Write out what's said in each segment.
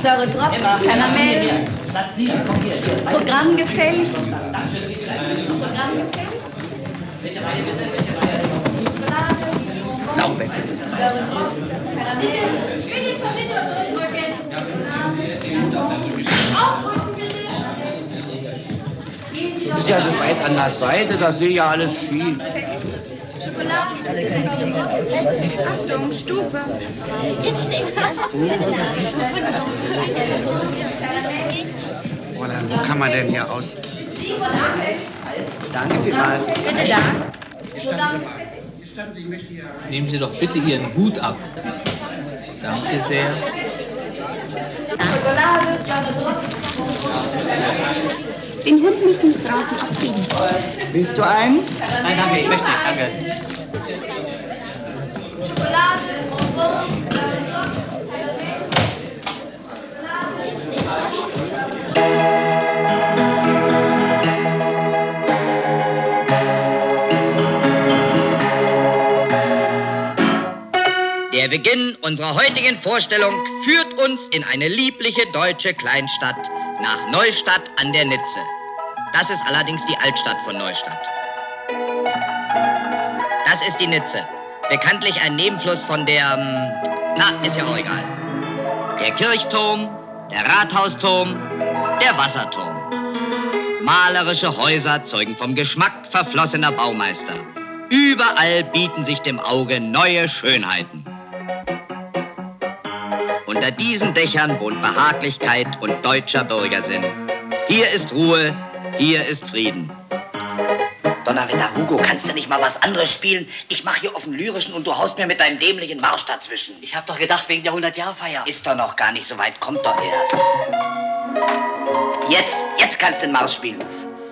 Säure-Drops, Karamell. Programmgefällig. Sauber, was ist das? Du bist ja so weit an der Seite, da sehe ich ja alles schief. Achtung, Stufe. Jetzt steht Fräulein, wo kann man denn hier aus? Danke vielmals. Bitte da. Nehmen Sie doch bitte Ihren Hut ab. Danke sehr. Den Hund müssen Sie draußen abgeben. Willst du einen? Nein, danke, ich möchte nicht, danke. Der Beginn unserer heutigen Vorstellung führt uns in eine liebliche deutsche Kleinstadt, nach Neustadt an der Nitze. Das ist allerdings die Altstadt von Neustadt. Das ist die Nitze, bekanntlich ein Nebenfluss von der, ist ja auch egal. Der Kirchturm, der Rathausturm, der Wasserturm. Malerische Häuser zeugen vom Geschmack verflossener Baumeister. Überall bieten sich dem Auge neue Schönheiten. Unter diesen Dächern wohnt Behaglichkeit und deutscher Bürgersinn. Hier ist Ruhe, hier ist Frieden. Donnerwetter, Hugo, kannst du nicht mal was anderes spielen? Ich mache hier auf den Lyrischen und du haust mir mit deinem dämlichen Marsch dazwischen. Ich hab doch gedacht, wegen der 100-Jahr-Feier. Ist doch noch gar nicht so weit, kommt doch erst. Jetzt kannst du den Marsch spielen.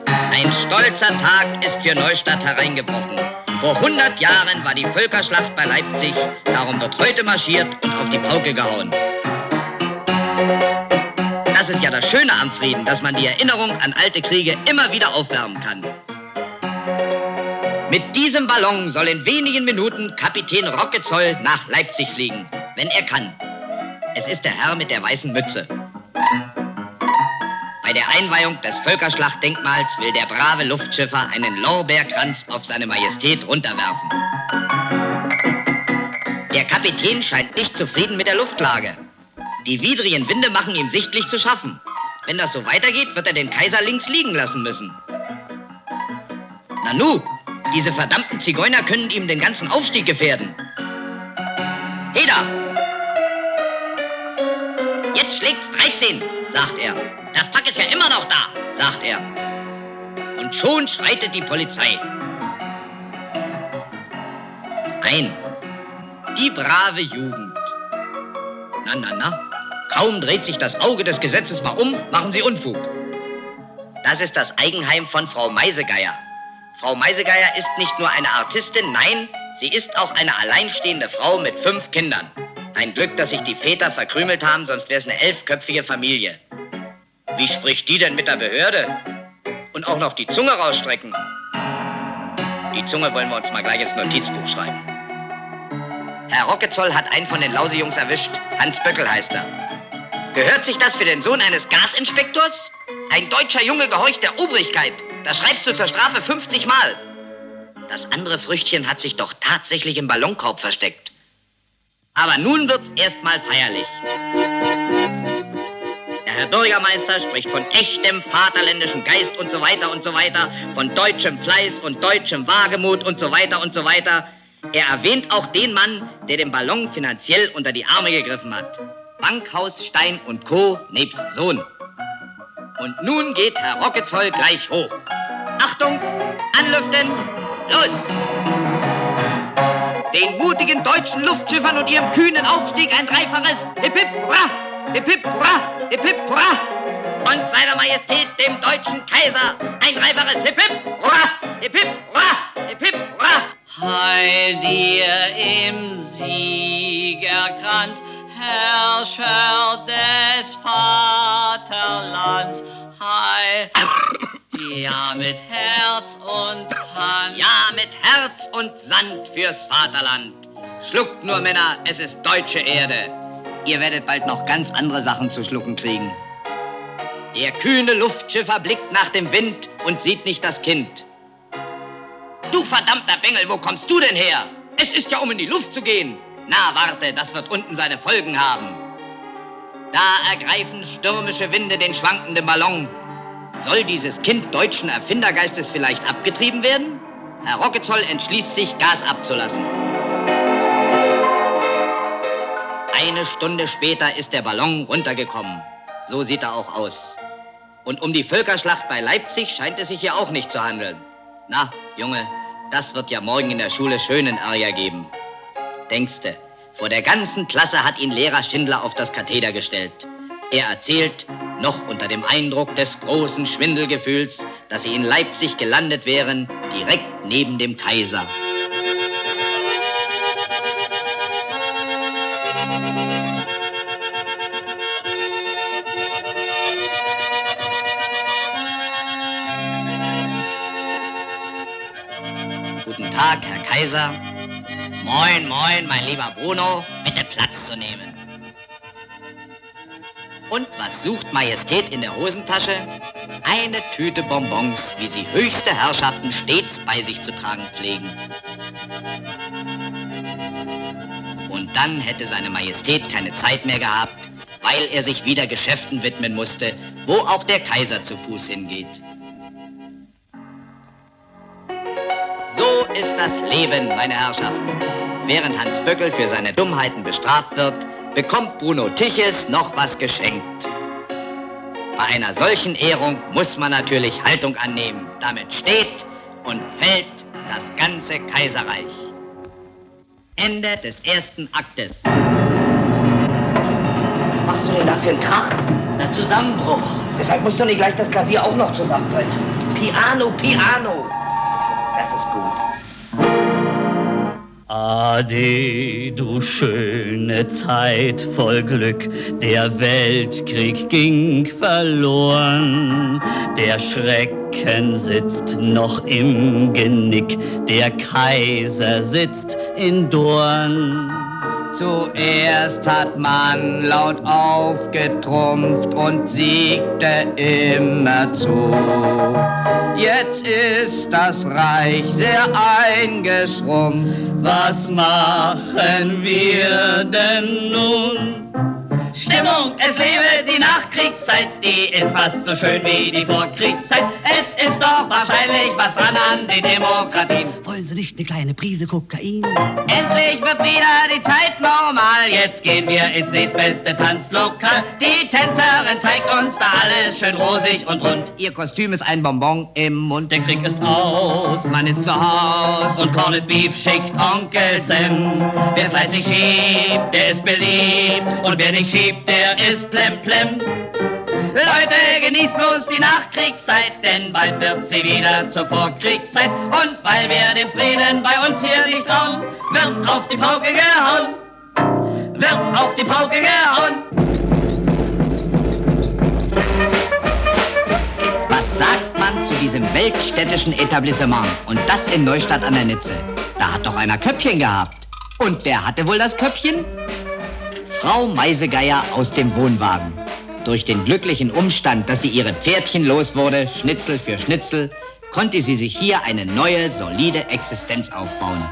Ein stolzer Tag ist für Neustadt hereingebrochen. Vor 100 Jahren war die Völkerschlacht bei Leipzig, darum wird heute marschiert und auf die Pauke gehauen. Das ist ja das Schöne am Frieden, dass man die Erinnerung an alte Kriege immer wieder aufwärmen kann. Mit diesem Ballon soll in wenigen Minuten Kapitän Rockezoll nach Leipzig fliegen, wenn er kann. Es ist der Herr mit der weißen Mütze. Bei der Einweihung des Völkerschlachtdenkmals will der brave Luftschiffer einen Lorbeerkranz auf seine Majestät runterwerfen. Der Kapitän scheint nicht zufrieden mit der Luftlage. Die widrigen Winde machen ihm sichtlich zu schaffen. Wenn das so weitergeht, wird er den Kaiser links liegen lassen müssen. Nanu, diese verdammten Zigeuner können ihm den ganzen Aufstieg gefährden. Heda! Jetzt schlägt's 13, sagt er. Das Pack ist ja immer noch da, sagt er. Und schon schreitet die Polizei. Ein. Die brave Jugend. Na. Kaum dreht sich das Auge des Gesetzes mal um, machen sie Unfug. Das ist das Eigenheim von Frau Meisegeier. Frau Meisegeier ist nicht nur eine Artistin, nein, sie ist auch eine alleinstehende Frau mit 5 Kindern. Ein Glück, dass sich die Väter verkrümelt haben, sonst wäre es eine 11-köpfige Familie. Wie spricht die denn mit der Behörde? Und auch noch die Zunge rausstrecken. Die Zunge wollen wir uns mal gleich ins Notizbuch schreiben. Herr Rockezoll hat einen von den Lausejungs erwischt. Hans Böckel heißt er. Gehört sich das für den Sohn eines Gasinspektors? Ein deutscher Junge gehorcht der Obrigkeit. Das schreibst du zur Strafe 50 Mal. Das andere Früchtchen hat sich doch tatsächlich im Ballonkorb versteckt. Aber nun wird's erstmal feierlich. Der Herr Bürgermeister spricht von echtem vaterländischen Geist und so weiter, von deutschem Fleiß und deutschem Wagemut und so weiter. Er erwähnt auch den Mann, der dem Ballon finanziell unter die Arme gegriffen hat. Bankhaus, Stein und Co. nebst Sohn. Und nun geht Herr Rockezoll gleich hoch. Achtung, anlüften, los! Den mutigen deutschen Luftschiffern und ihrem kühnen Aufstieg ein dreifaches Hip Hip Hurra! Hip Hip Hurra! Hip Hip Hurra! Und seiner Majestät, dem deutschen Kaiser, ein dreifaches Hip Hip Hurra! Hip Hip Hurra! Hip Hip Hurra! Heil dir im Siegerkranz, Herrscher des Vaterlands, heil. Ja, mit Herz und Hand. Ja, mit Herz und Sand fürs Vaterland. Schluckt nur, Männer, es ist deutsche Erde. ihr werdet bald noch ganz andere Sachen zu schlucken kriegen. Der kühne Luftschiffer blickt nach dem Wind und sieht nicht das Kind. Du verdammter Bengel, wo kommst du denn her? Es ist ja, um in die Luft zu gehen. Na, warte, das wird unten seine Folgen haben. Da ergreifen stürmische Winde den schwankenden Ballon. Soll dieses Kind deutschen Erfindergeistes vielleicht abgetrieben werden? Herr Rockezoll entschließt sich, Gas abzulassen. Eine Stunde später ist der Ballon runtergekommen. So sieht er auch aus. Und um die Völkerschlacht bei Leipzig scheint es sich hier auch nicht zu handeln. Na, Junge, das wird ja morgen in der Schule schönen Ärger geben. Denkste, vor der ganzen Klasse hat ihn Lehrer Schindler auf das Katheder gestellt. Er erzählt, noch unter dem Eindruck des großen Schwindelgefühls, dass sie in Leipzig gelandet wären, direkt neben dem Kaiser. Guten Tag, Herr Kaiser. Moin, moin, mein lieber Bruno. Bitte Platz zu nehmen. Und was sucht Majestät in der Hosentasche? Eine Tüte Bonbons, wie sie höchste Herrschaften stets bei sich zu tragen pflegen. Und dann hätte seine Majestät keine Zeit mehr gehabt, weil er sich wieder Geschäften widmen musste, wo auch der Kaiser zu Fuß hingeht. So ist das Leben, meine Herrschaften. Während Hans Böckel für seine Dummheiten bestraft wird, bekommt Bruno Tiches noch was geschenkt. Bei einer solchen Ehrung muss man natürlich Haltung annehmen. Damit steht und fällt das ganze Kaiserreich. Ende des ersten Aktes. Was machst du denn da für einen Krach? Der Zusammenbruch. Deshalb musst du nicht gleich das Klavier auch noch zusammenbrechen. Piano, Piano. Das ist gut. Ade, du schöne Zeit voll Glück, der Weltkrieg ging verloren. Der Schrecken sitzt noch im Genick, der Kaiser sitzt in Dorn. Zuerst hat man laut aufgetrumpft und siegte immerzu. Jetzt ist das Reich sehr eingeschrumpft. Was machen wir denn nun? Stimmung, es lebe die Nachkriegszeit, die ist fast so schön wie die Vorkriegszeit. Es ist doch wahrscheinlich was dran an den Demokratien. Wollen Sie nicht eine kleine Prise Kokain? Endlich wird wieder die Zeit normal. Jetzt gehen wir ins nächstbeste Tanzlokal. Die Tänzerin zeigt uns da alles schön rosig und rund. Ihr Kostüm ist ein Bonbon im Mund. Der Krieg ist aus, Man ist zu Haus und Corned Beef schickt Onkel Sam. Wer fleißig schiebt, der ist beliebt. Und wer nicht schiebt, der ist plemplem. Leute, genießt bloß die Nachkriegszeit, denn bald wird sie wieder zur Vorkriegszeit. Und weil wir dem Frieden bei uns hier nicht trauen, wird auf die Pauke gehauen. Wird auf die Pauke gehauen. Was sagt man zu diesem weltstädtischen Etablissement? Und das in Neustadt an der Nitze. Da hat doch einer Köpfchen gehabt. Und wer hatte wohl das Köpfchen? Frau Meisegeier aus dem Wohnwagen. Durch den glücklichen Umstand, dass sie ihre Pferdchen los wurde, Schnitzel für Schnitzel, konnte sie sich hier eine neue, solide Existenz aufbauen.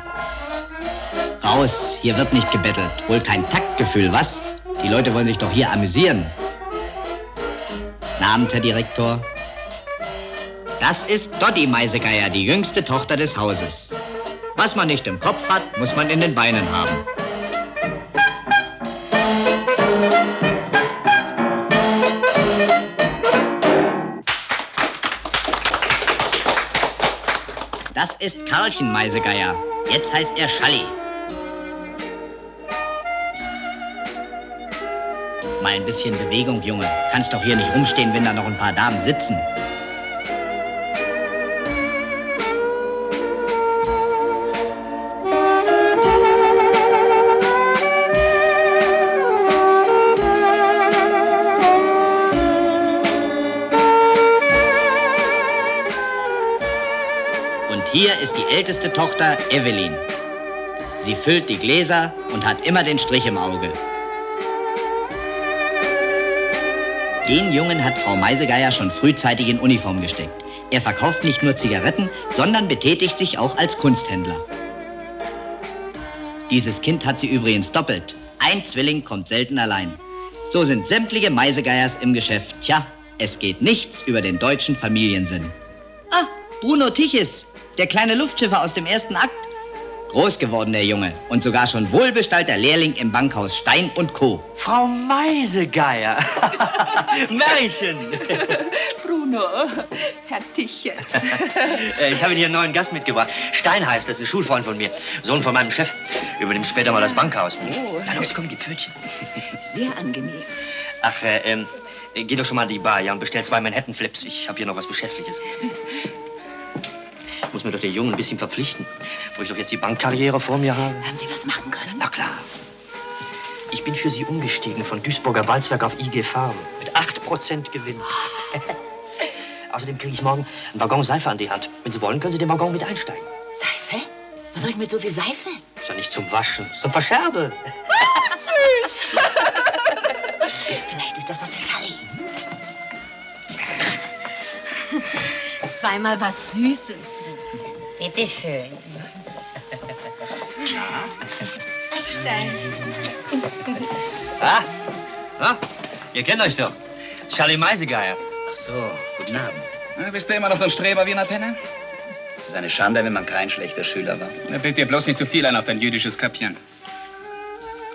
Raus, hier wird nicht gebettelt. Wohl kein Taktgefühl, was? Die Leute wollen sich doch hier amüsieren. Guten Abend, Herr Direktor. Das ist Doddy Meisegeier, die jüngste Tochter des Hauses. Was man nicht im Kopf hat, muss man in den Beinen haben. Das ist Karlchen Meisegeier. Jetzt heißt er Schalli. Mal ein bisschen Bewegung, Junge. Kannst doch hier nicht rumstehen, wenn da noch ein paar Damen sitzen. Hier ist die älteste Tochter, Evelyn. Sie füllt die Gläser und hat immer den Strich im Auge. Den Jungen hat Frau Meisegeier schon frühzeitig in Uniform gesteckt. Er verkauft nicht nur Zigaretten, sondern betätigt sich auch als Kunsthändler. Dieses Kind hat sie übrigens doppelt. Ein Zwilling kommt selten allein. So sind sämtliche Meisegeiers im Geschäft. Tja, es geht nichts über den deutschen Familiensinn. Ah, Bruno Tichys, der kleine Luftschiffer aus dem ersten Akt. Groß geworden, der Junge. Und sogar schon wohlbestallter Lehrling im Bankhaus Stein und Co. Frau Meisegeier. Märchen. Bruno, Herr Tichys. Ich habe Ihnen hier einen neuen Gast mitgebracht. Stein heißt, das ist ein Schulfreund von mir. Sohn von meinem Chef. Übernimmt später mal das Bankhaus. Oh. Na los, komm, die Pfötchen. Sehr angenehm. Ach, geh doch schon mal in die Bar, ja, und bestell 2 Manhattan-Flips. Ich habe hier noch was Beschäftigtes. Ich muss mir doch den Jungen ein bisschen verpflichten, wo ich doch jetzt die Bankkarriere vor mir habe. Haben Sie was machen können? Na klar. Ich bin für Sie umgestiegen von Duisburger Walzwerk auf IG Farben. Mit 8% Gewinn. Außerdem kriege ich morgen einen Waggon Seife an die Hand. Wenn Sie wollen, können Sie den Waggon mit einsteigen. Seife? Was soll ich mit so viel Seife? Ist ja nicht zum Waschen, ist zum Verscherben. Süß. Vielleicht ist das was für Charlie. Zweimal was Süßes. Bitte schön. Stein. Ihr kennt euch doch. Charlie Meisegeier. Ach so, guten Abend. Na, bist du immer noch so ein Streber wie in der Penne? Es ist eine Schande, wenn man kein schlechter Schüler war. Na, bild dir bloß nicht zu viel ein auf dein jüdisches Kapieren.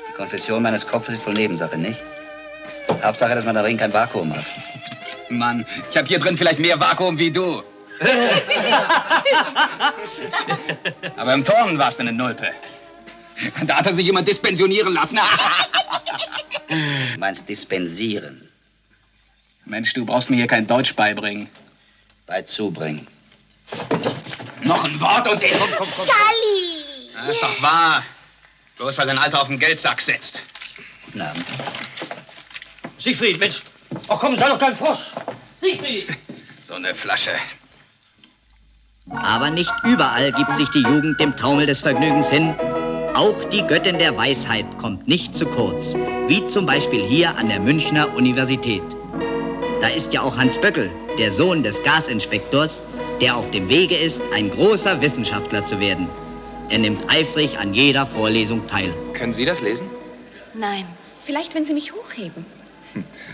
Die Konfession meines Kopfes ist wohl Nebensache, nicht? Hauptsache, dass man darin kein Vakuum hat. Mann, ich habe hier drin vielleicht mehr Vakuum wie du. Aber im Turnen warst du eine Nulpe. Da hat sich jemand dispensionieren lassen. Du meinst dispensieren? Mensch, du brauchst mir hier kein Deutsch beibringen. Beizubringen. Noch ein Wort und den... Komm. Charlie! Das ist doch wahr. Bloß weil sein Alter auf den Geldsack sitzt. Guten Abend. Siegfried, Mensch. Ach komm, sei doch kein Frosch. Siegfried. So eine Flasche. Aber nicht überall gibt sich die Jugend dem Taumel des Vergnügens hin. Auch die Göttin der Weisheit kommt nicht zu kurz. Wie zum Beispiel hier an der Münchner Universität. Da ist ja auch Hans Böckel, der Sohn des Gasinspektors, der auf dem Wege ist, ein großer Wissenschaftler zu werden. Er nimmt eifrig an jeder Vorlesung teil. Können Sie das lesen? Nein, vielleicht, wenn Sie mich hochheben.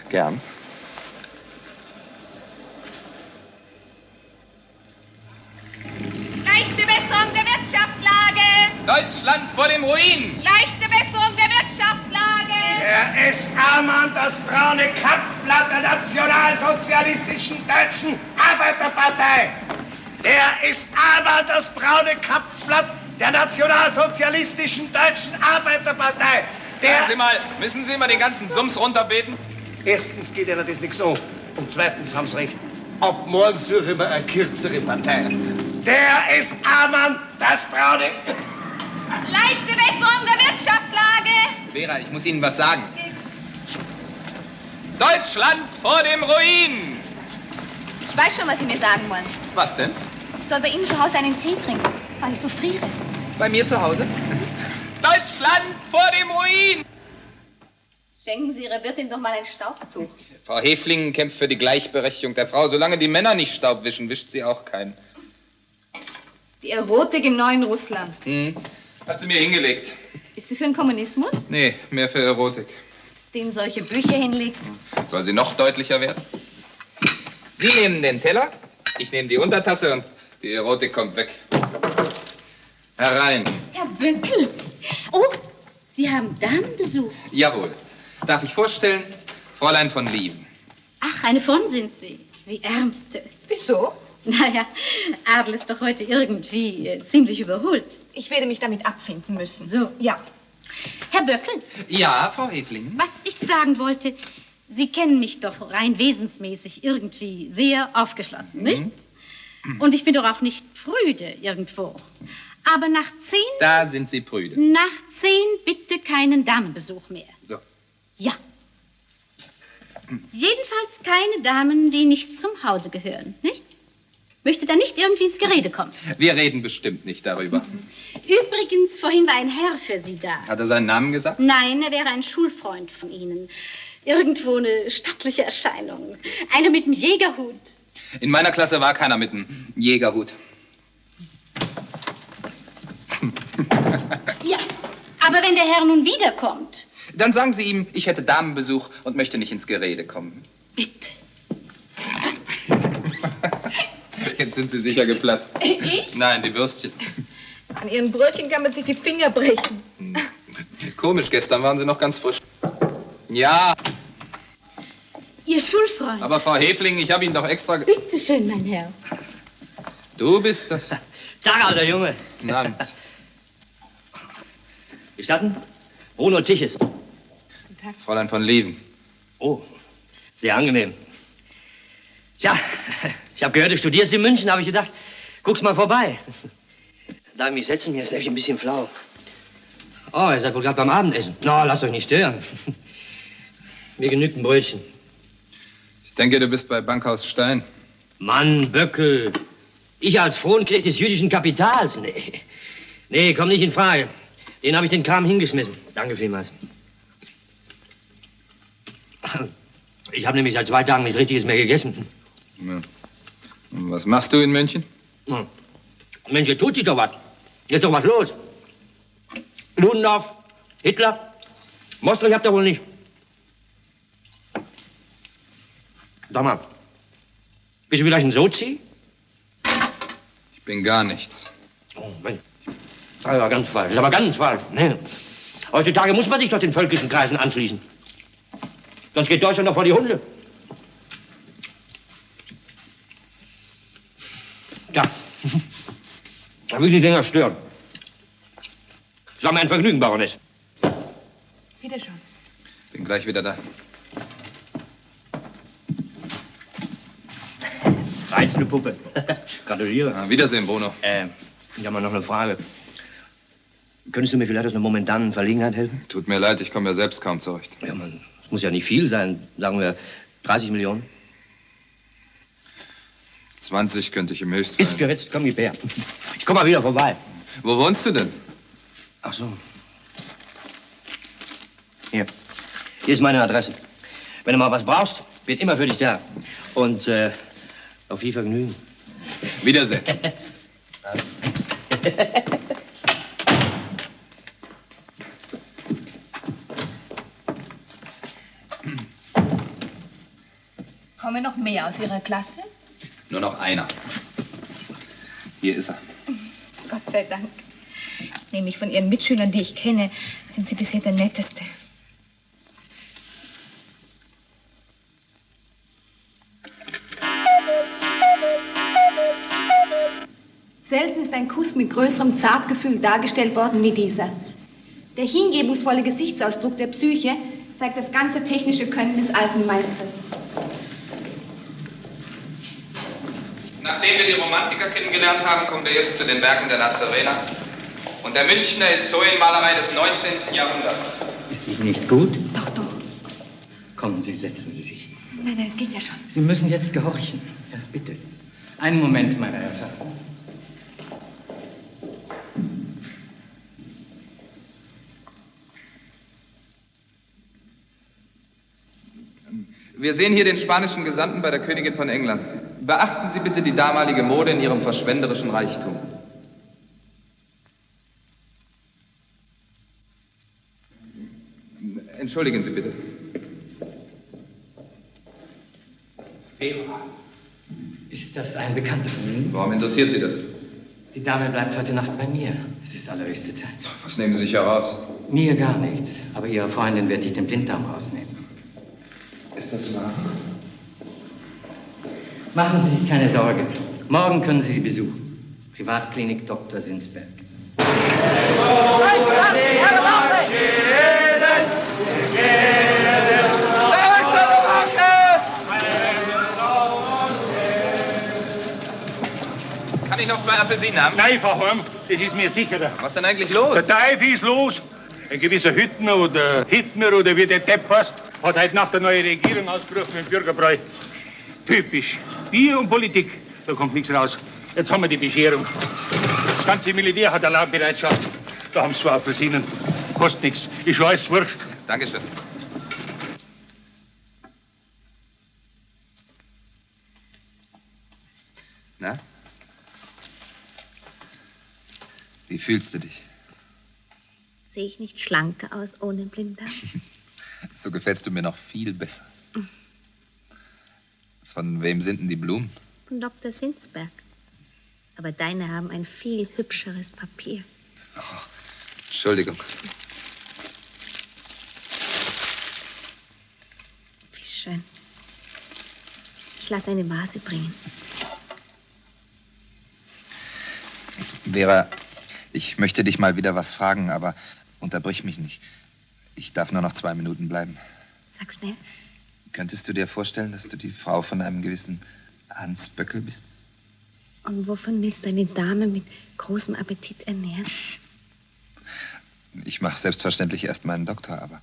Gern. Leichte Besserung der Wirtschaftslage! Deutschland vor dem Ruin! Leichte Besserung der Wirtschaftslage! Er ist Armand, das braune Kapfblatt der nationalsozialistischen Deutschen Arbeiterpartei. Er ist Armand, das braune Kapfblatt der nationalsozialistischen Deutschen Arbeiterpartei. Sagen Sie mal, müssen Sie immer den ganzen Sums runterbeten? Erstens geht Ihnen das nichts um. Und zweitens haben Sie recht. Ab morgen suche ich mir eine kürzere Partei. Der ist Armand, das braune... Leichte Besserung der Wirtschaftslage! Vera, ich muss Ihnen was sagen. Deutschland vor dem Ruin! Ich weiß schon, was Sie mir sagen wollen. Was denn? Ich soll bei Ihnen zu Hause einen Tee trinken, weil ich so friere. Bei mir zu Hause? Deutschland vor dem Ruin! Schenken Sie Ihrer Wirtin doch mal ein Staubtuch. Frau Häflingen kämpft für die Gleichberechtigung der Frau. Solange die Männer nicht Staub wischen, wischt sie auch keinen. Die Erotik im neuen Russland. Hat sie mir hingelegt. Ist sie für den Kommunismus? Nee, mehr für Erotik. Dass denen solche Bücher hinlegt? Soll sie noch deutlicher werden? Sie nehmen den Teller, ich nehme die Untertasse und die Erotik kommt weg. Herein. Herr Böckel. Oh, Sie haben Damenbesuch. Jawohl. Darf ich vorstellen? Fräulein von Lieben. Ach, eine von sind Sie. Sie Ärmste. Wieso? Naja, Adel ist doch heute irgendwie ziemlich überholt. Ich werde mich damit abfinden müssen. So. Ja. Herr Böckel, Ja, Frau Häflingen. was ich sagen wollte, Sie kennen mich doch rein wesensmäßig irgendwie sehr aufgeschlossen, nicht? Und ich bin doch auch nicht prüde irgendwo. Aber nach 10... Da sind Sie prüde. Nach 10 bitte keinen Damenbesuch mehr. So. Ja. Jedenfalls keine Damen, die nicht zum Hause gehören, nicht? Möchte da nicht irgendwie ins Gerede kommen. Wir reden bestimmt nicht darüber. Übrigens, vorhin war ein Herr für Sie da. Hat er seinen Namen gesagt? Nein, er wäre ein Schulfreund von Ihnen. Irgendwo eine stattliche Erscheinung. Eine mit dem Jägerhut. In meiner Klasse war keiner mit einem Jägerhut. Ja, aber wenn der Herr nun wiederkommt. Dann sagen Sie ihm, ich hätte Damenbesuch und möchte nicht ins Gerede kommen. Bitte. Jetzt sind Sie sicher geplatzt. Ich? Nein, die Würstchen. An Ihren Brötchen kann man sich die Finger brechen. Komisch, gestern waren Sie noch ganz frisch. Ja, Ihr Schulfreund. aber Frau Hefling, ich habe Ihnen doch extra... Bitte schön, mein Herr. Du bist das? Tag, alter Junge. Guten Abend. Gestatten? Bruno Tiches. Fräulein von Leven. Oh, sehr angenehm. Ja, ich habe gehört, du studierst in München, habe ich gedacht, guck's mal vorbei. Darf ich mich setzen? Mir ist nämlich ein bisschen flau. Oh, ihr seid wohl gerade beim Abendessen. Na, lasst euch nicht stören. Mir genügt ein Brötchen. Ich denke, du bist bei Bankhaus Stein. Mann, Böckel. Ich als Fronknecht des jüdischen Kapitals? Nee. Nee, komm nicht in Frage. Den habe ich den Kram hingeschmissen. Danke vielmals. Ich habe nämlich seit 2 Tagen nichts Richtiges mehr gegessen. Ja. Und was machst du in München? Hm. Mensch, hier tut sich doch was. Hier ist doch was los. Ludendorff, Hitler, Mostrich habt ihr wohl nicht. Sag mal, bist du vielleicht ein Sozi? Ich bin gar nichts. Oh, Mensch. Das ist aber ganz falsch. Das ist aber ganz falsch. Nee. Heutzutage muss man sich doch den völkischen Kreisen anschließen. Sonst geht Deutschland doch vor die Hunde. Ja. Da will ich nicht länger stören. Sag mir ein Vergnügen, Baroness. Wieder schon. Bin gleich wieder da. Reizende Puppe. Gratuliere. Ja, Wiedersehen, Bruno. Ich habe mal noch eine Frage. Könntest du mir vielleicht aus einer momentanen Verlegenheit helfen? Tut mir leid, ich komme ja selbst kaum zurecht. Ja, man, es muss ja nicht viel sein. Sagen wir 30 Millionen. 20 könnte ich im Höchstfall. Ist geritzt, komm, gib her. Ich komm mal wieder vorbei. Wo wohnst du denn? Ach so. Hier. Hier ist meine Adresse. Wenn du mal was brauchst, bin immer für dich da. Und auf viel Vergnügen. Wiedersehen. Kommen noch mehr aus Ihrer Klasse? Nur noch einer. Hier ist er. Gott sei Dank. Nämlich von Ihren Mitschülern, die ich kenne, sind Sie bisher der Netteste. Selten ist ein Kuss mit größerem Zartgefühl dargestellt worden wie dieser. Der hingebungsvolle Gesichtsausdruck der Psyche zeigt das ganze technische Können des alten Meisters. Nachdem wir die Romantiker kennengelernt haben, kommen wir jetzt zu den Werken der Nazarener und der Münchner Historienmalerei des 19. Jahrhunderts. Ist Ihnen nicht gut? Doch, doch. Kommen Sie, setzen Sie sich. Nein, nein, es geht ja schon. Sie müssen jetzt gehorchen. Ja, bitte. Einen Moment, meine Herrschaften. Wir sehen hier den spanischen Gesandten bei der Königin von England. Beachten Sie bitte die damalige Mode in ihrem verschwenderischen Reichtum. Entschuldigen Sie bitte. Ist das ein Bekannter von Ihnen? Warum interessiert Sie das? Die Dame bleibt heute Nacht bei mir. Es ist allerhöchste Zeit. Was nehmen Sie sich heraus? Mir gar nichts. Aber Ihre Freundin werde ich den Blinddarm rausnehmen. Ist das wahr? Machen Sie sich keine Sorge. Morgen können Sie sie besuchen. Privatklinik Dr. Sinsberg. Kann ich noch 2 Apfelsinen haben? Nein, Frau Horn, das ist mir sicherer. Was denn eigentlich los? Der Teufel ist los. Ein gewisser Hüttner oder Hittner oder wie der Depp heißt, hat heute Nacht eine neue Regierung ausgerufen im Bürgerbräu. Typisch. Bier und Politik, da kommt nichts raus. Jetzt haben wir die Bescherung. Das ganze Militär hat Alarmbereitschaft. Da haben sie 2 Apfelsinen. Kostet nichts. Ist schon alles wurscht. Dankeschön. Na? Wie fühlst du dich? Sehe ich nicht schlanker aus ohne Blinddarm? So gefällst du mir noch viel besser. Von wem sind denn die Blumen? Von Dr. Sinsberg. Aber deine haben ein viel hübscheres Papier. Oh, Entschuldigung. Wie schön. Ich lasse eine Vase bringen. Vera, ich möchte dich mal wieder was fragen, aber unterbrich mich nicht. Ich darf nur noch 2 Minuten bleiben. Sag schnell. Könntest du dir vorstellen, dass du die Frau von einem gewissen Hans Böckel bist? Und wovon willst du eine Dame mit großem Appetit ernähren? Ich mache selbstverständlich erst meinen Doktor, aber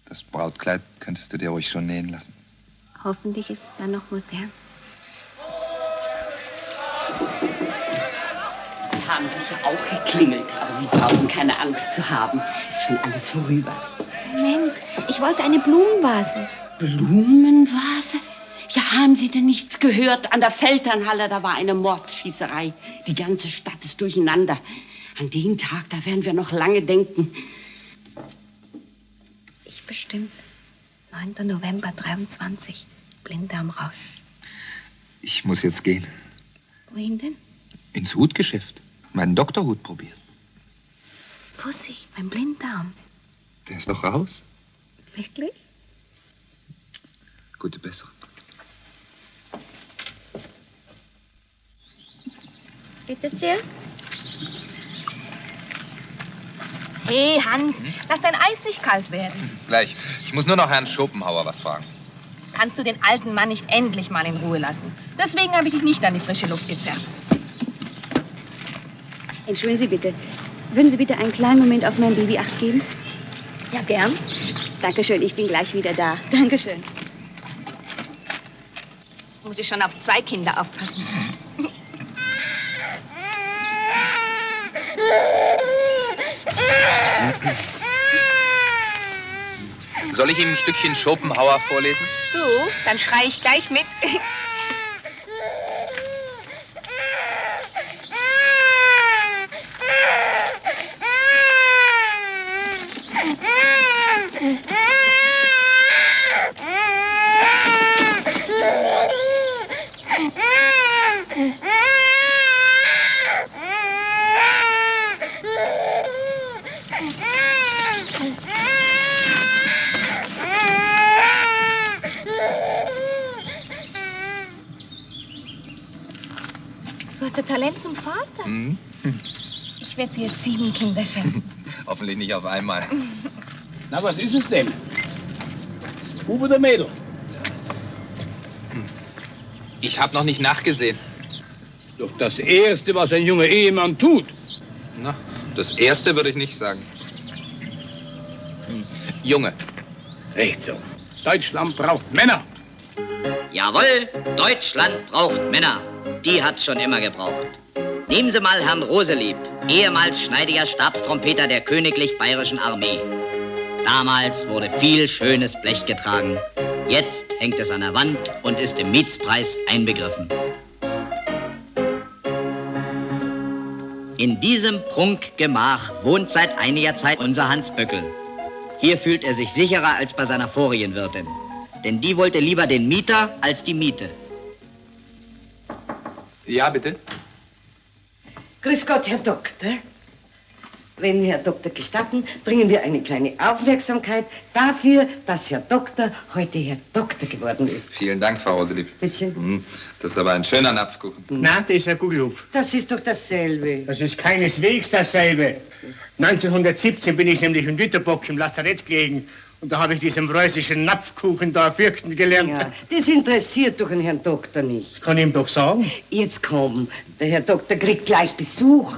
das Brautkleid könntest du dir ruhig schon nähen lassen. Hoffentlich ist es dann noch modern. Sie haben sicher auch geklingelt, aber Sie brauchen keine Angst zu haben. Ist schon alles vorüber. Moment, ich wollte eine Blumenvase. Blumenvase? Ja, haben Sie denn nichts gehört? An der Feldherrnhalle, da war eine Mordschießerei. Die ganze Stadt ist durcheinander. An den Tag, da werden wir noch lange denken. Ich bestimmt. 9. November 23. Blinddarm raus. Ich muss jetzt gehen. Wohin denn? Ins Hutgeschäft. Meinen Doktorhut probieren. Vorsicht, mein Blinddarm. Der ist doch raus. Wirklich? Gute Besserung. Bitte sehr. Hey, Hans, lass dein Eis nicht kalt werden. Gleich. Ich muss nur noch Herrn Schopenhauer was fragen. Kannst du den alten Mann nicht endlich mal in Ruhe lassen? Deswegen habe ich dich nicht an die frische Luft gezerrt. Entschuldigen Sie bitte. Würden Sie bitte einen kleinen Moment auf mein Baby Acht geben? Ja, gern. Dankeschön, ich bin gleich wieder da. Dankeschön. Jetzt muss ich schon auf 2 Kinder aufpassen. Soll ich ihm ein Stückchen Schopenhauer vorlesen? Du, dann schrei ich gleich mit. Du hast ja Talent zum Vater. Hm? Ich werde dir 7 Kinder schenken. Hoffentlich nicht auf einmal. Na, was ist es denn? Bub oder Mädel? Ich habe noch nicht nachgesehen. Doch das Erste, was ein junger Ehemann tut. Na, das Erste würde ich nicht sagen. Junge. Recht so. Deutschland braucht Männer. Jawohl, Deutschland braucht Männer. Die hat's schon immer gebraucht. Nehmen Sie mal Herrn Roselieb, ehemals schneidiger Stabstrompeter der Königlich Bayerischen Armee. Damals wurde viel schönes Blech getragen. Jetzt hängt es an der Wand und ist im Mietspreis einbegriffen. In diesem Prunkgemach wohnt seit einiger Zeit unser Hans Böckel. Hier fühlt er sich sicherer als bei seiner vorigen Wirtin. Denn die wollte lieber den Mieter als die Miete. Ja, bitte? Grüß Gott, Herr Doktor. Wenn Herr Doktor gestatten, bringen wir eine kleine Aufmerksamkeit dafür, dass Herr Doktor heute Herr Doktor geworden ist. Vielen Dank, Frau Roselieb. Bitte schön. Das ist aber ein schöner Napfkuchen. Na, das ist ein Gugelhupf. Das ist doch dasselbe. Das ist keineswegs dasselbe. 1917 bin ich nämlich in Lütterbock im Lazarett gelegen. Und da habe ich diesen preußischen Napfkuchen da fürchten gelernt. Ja, das interessiert doch den Herrn Doktor nicht. Ich kann ihm doch sagen. Jetzt komm, der Herr Doktor kriegt gleich Besuch.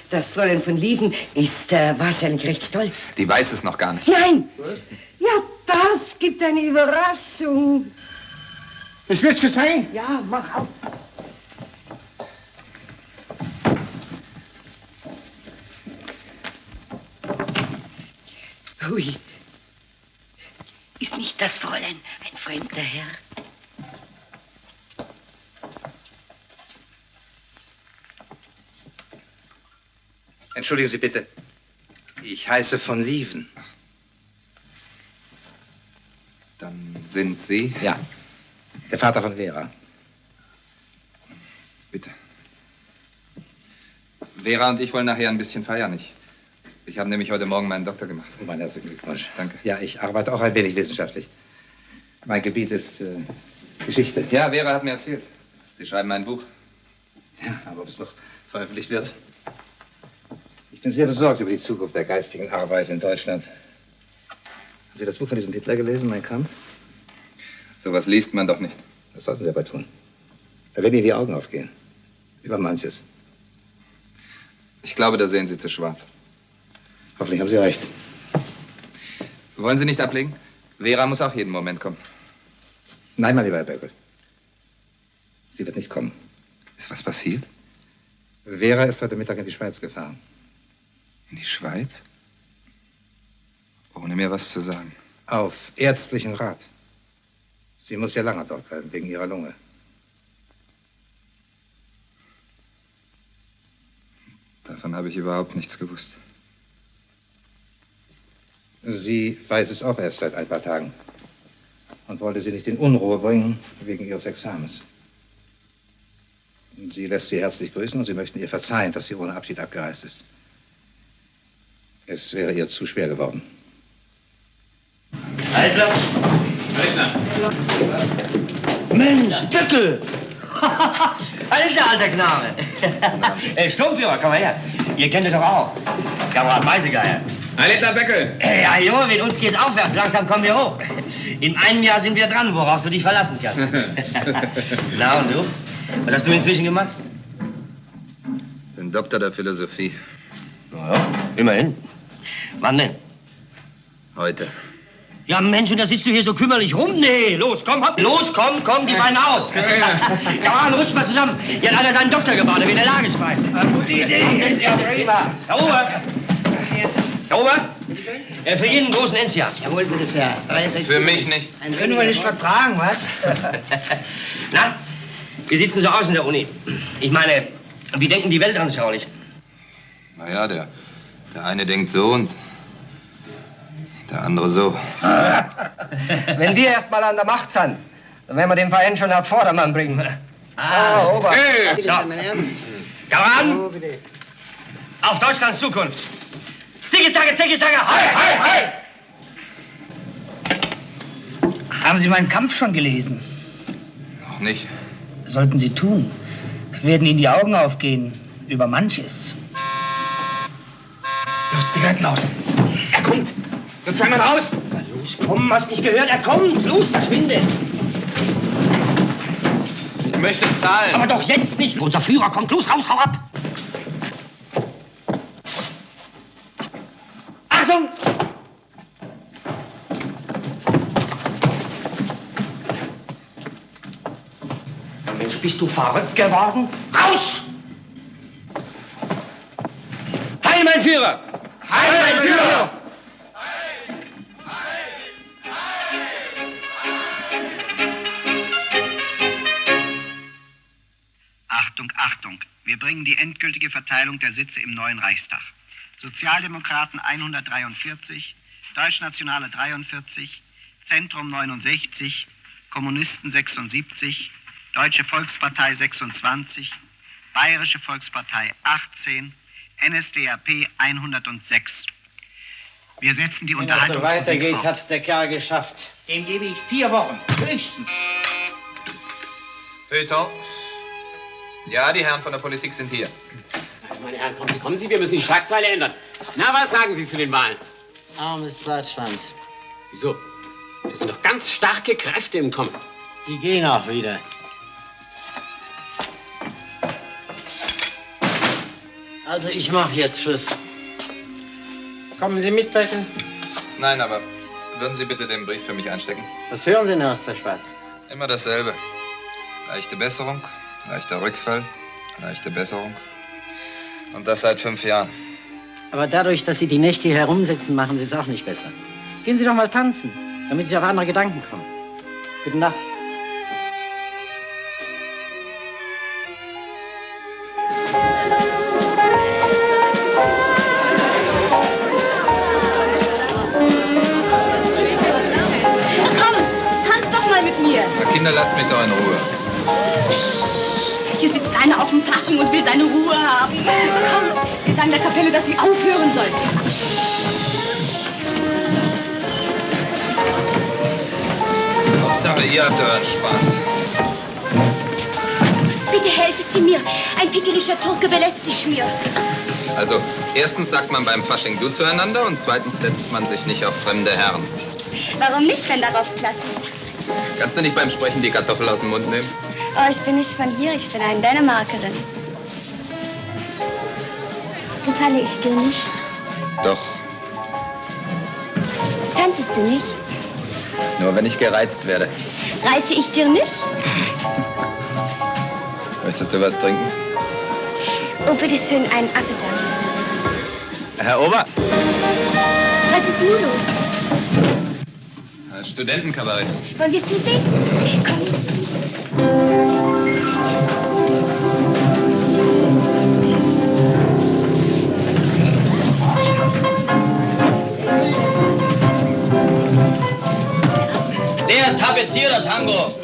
Das Fräulein von Lieben ist wahrscheinlich recht stolz. Die weiß es noch gar nicht. Nein! Was? Ja, das gibt eine Überraschung. Es wird schon sein. Ja, mach auf. Hui. Ist nicht das Fräulein ein fremder Herr? Entschuldigen Sie bitte. Ich heiße von Lieven. Dann sind Sie? Ja, der Vater von Vera. Bitte. Vera und ich wollen nachher ein bisschen feiern. Ich habe nämlich heute Morgen meinen Doktor gemacht. Oh, mein herzlichen Glückwunsch. Danke. Ja, ich arbeite auch ein wenig wissenschaftlich. Mein Gebiet ist Geschichte. Ja, Vera hat mir erzählt. Sie schreiben ein Buch. Ja, aber ob es noch veröffentlicht wird? Ich bin sehr besorgt über die Zukunft der geistigen Arbeit in Deutschland. Haben Sie das Buch von diesem Hitler gelesen, Mein Kampf? Sowas liest man doch nicht. Das sollten Sie dabei tun. Da werden Ihnen die Augen aufgehen. Über manches. Ich glaube, da sehen Sie zu schwarz. Hoffentlich haben Sie recht. Wollen Sie nicht ablegen? Vera muss auch jeden Moment kommen. Nein, mein lieber Herr Böckel. Sie wird nicht kommen. Ist was passiert? Vera ist heute Mittag in die Schweiz gefahren. In die Schweiz? Ohne mir was zu sagen. Auf ärztlichen Rat. Sie muss ja lange dort bleiben, wegen ihrer Lunge. Davon habe ich überhaupt nichts gewusst. Sie weiß es auch erst seit ein paar Tagen. Und wollte sie nicht in Unruhe bringen, wegen ihres Examens. Sie lässt Sie herzlich grüßen und Sie möchten ihr verzeihen, dass sie ohne Abschied abgereist ist. Es wäre ihr zu schwer geworden. Heidler! Mensch, Böckel! Alter Knabe! Sturmführer, komm mal her. Ihr kennt ihn doch auch. Kamerad Meisegeier. Heidler Böckel! Ja, jo, mit uns geht's aufwärts. Langsam kommen wir hoch. In einem Jahr sind wir dran, worauf du dich verlassen kannst. Na, und du? Was hast du inzwischen gemacht? Den Doktor der Philosophie. Na ja, immerhin. Wann denn? Heute. Ja, Mensch, und da sitzt du hier so kümmerlich rum? Nee, los, komm, hopp, los, komm, die Beine aus. Ja, Mann, rutscht mal zusammen. Hier hat einer seinen Doktor gebadet, wie der Lagerschweiz. Gute Idee. Ist ja prima. Herr Ober. Herr Ober. Für jeden großen Enzian. Jawohl, bitte sehr. Für mich nicht. Können wir nicht vertragen, was? Na, wie sieht's denn so aus in der Uni? Ich meine, wie denken die weltanschaulich? Naja, der eine denkt so und der andere so. Wenn wir erst mal an der Macht sind, dann werden wir den Verein schon auf Vordermann bringen. Ober. Hey. So. Kameraden, auf Deutschlands Zukunft. Zicke-Zacke, Zicke-Zacke, hei, hei, hei! Haben Sie meinen Kampf schon gelesen? Noch nicht. Sollten Sie tun. Werden Ihnen die Augen aufgehen über manches. Los, Zigaretten aus. Er kommt. Jetzt fangen wir raus. Na los, komm, hast nicht gehört? Er kommt. Los, verschwinde. Ich möchte zahlen. Aber doch jetzt nicht. Unser Führer kommt. Los, raus, hau ab. Achtung! Mensch, bist du verrückt geworden? Raus! Heil, mein Führer! Heil, mein Führer! Achtung, Achtung! Wir bringen die endgültige Verteilung der Sitze im neuen Reichstag. Sozialdemokraten 143, Deutschnationale 43, Zentrum 69, Kommunisten 76, Deutsche Volkspartei 26, Bayerische Volkspartei 18, NSDAP 106. Wir setzen die Unterhaltung. Wenn es so weitergeht, hat's der Kerl geschafft. Dem gebe ich 4 Wochen, höchstens. Feuilleton. Ja, die Herren von der Politik sind hier. Meine Herren, kommen Sie, wir müssen die Schlagzeile ändern. Na, was sagen Sie zu den Wahlen? Armes Deutschland. Wieso? Das sind doch ganz starke Kräfte im Kommen. Die gehen auch wieder. Also, ich mache jetzt Schluss. Kommen Sie mit, bitte? Nein, aber würden Sie bitte den Brief für mich einstecken? Was hören Sie denn aus der Schweiz? Immer dasselbe. Leichte Besserung, leichter Rückfall, leichte Besserung. Und das seit 5 Jahren. Aber dadurch, dass Sie die Nächte hier herumsitzen, machen Sie es auch nicht besser. Gehen Sie doch mal tanzen, damit Sie auf andere Gedanken kommen. Gute Nacht. Kinder, lasst mich doch in Ruhe. Hier sitzt einer auf dem Fasching und will seine Ruhe haben. Kommt, wir sagen der Kapelle, dass sie aufhören soll. Hauptsache, ihr habt euren Spaß. Bitte helfen Sie mir. Ein pickelischer Turke belästigt mir. Also, erstens sagt man beim Fasching du zueinander und zweitens setzt man sich nicht auf fremde Herren. Warum nicht, wenn darauf Platz ist? Kannst du nicht beim Sprechen die Kartoffel aus dem Mund nehmen? Oh, ich bin nicht von hier, ich bin eine Dänemarkerin. Gefalle ich dir nicht? Doch, Tanzest du nicht? nur wenn ich gereizt werde. Reiße ich dir nicht? Möchtest du was trinken? Oh, bitte schön, einen Apfelsaft. Herr Ober? Was ist nun los? Studentenkabarett. Wollen wir es nur sehen? Komm. Der Tapezierer-Tango.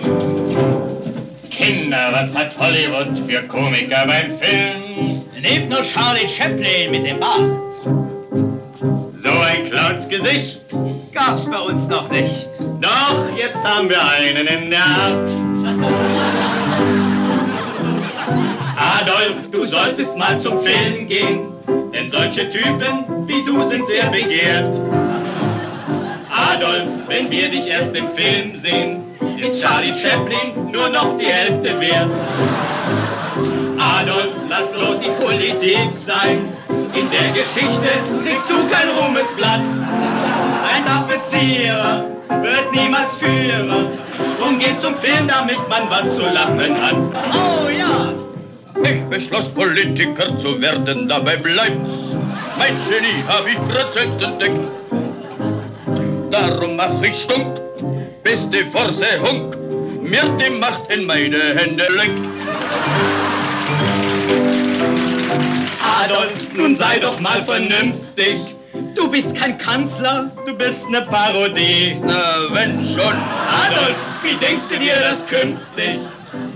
Kinder, was hat Hollywood für Komiker beim Film? Nehmt nur Charlie Chaplin mit dem Bart. So ein Clownsgesicht Gab's bei uns noch nicht. Doch, jetzt haben wir einen in der Art. Adolf, du solltest mal zum Film gehen, denn solche Typen wie du sind sehr begehrt. Adolf, wenn wir dich erst im Film sehen, ist Charlie Chaplin nur noch die Hälfte wert. Adolf, lass bloß die Politik sein, in der Geschichte kriegst du kein Ruhmesblatt. Ein Tapezierer wird niemals Führer, drum geht zum Film, damit man was zu lachen hat. Oh ja! Ich beschloss, Politiker zu werden, dabei bleibt's. Mein Genie hab ich grad selbst entdeckt. Darum mach ich stunk, bis die Force Hunk mir die Macht in meine Hände lenkt. Adolf, nun sei doch mal vernünftig. Du bist kein Kanzler, du bist eine Parodie. Na, wenn schon. Adolf, wie denkst du dir das künftig?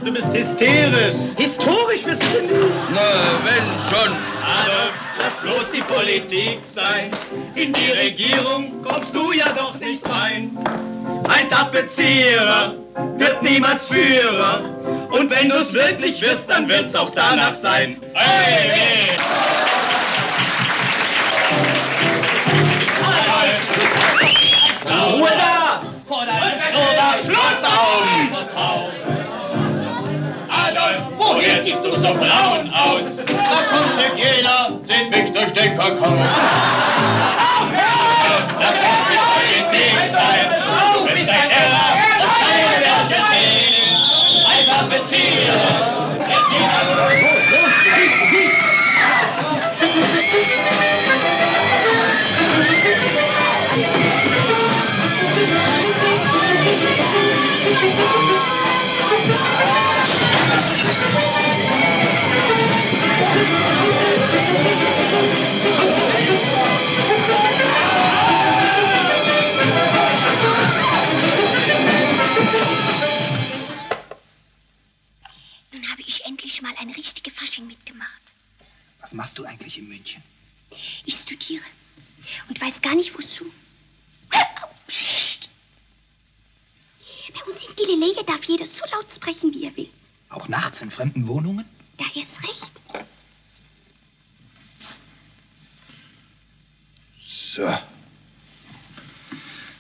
Du bist hysterisch. Historisch wirst du nicht. Na, wenn schon. Adolf, lass bloß die Politik sein. In die Regierung kommst du ja doch nicht rein. Ein Tapezierer wird niemals Führer. Und wenn du's wirklich wirst, dann wird's auch danach sein. Hey, hey. Ruhe da! Schlussaugen! Adolf, woher siehst du so braun aus? Der Kunststück jeder zieht mich durch den Kakao. Das muss die Politik sein. Du bist ein Irrer und keine Werkstätte. Ein Tapezierer. Nun habe ich endlich mal ein richtiges Fasching mitgemacht. Was machst du eigentlich in München? Ich studiere und weiß gar nicht wozu. Psst. Bei uns in Galiläa darf jeder so laut sprechen, wie er will. Auch nachts in fremden Wohnungen? Da erst recht. So.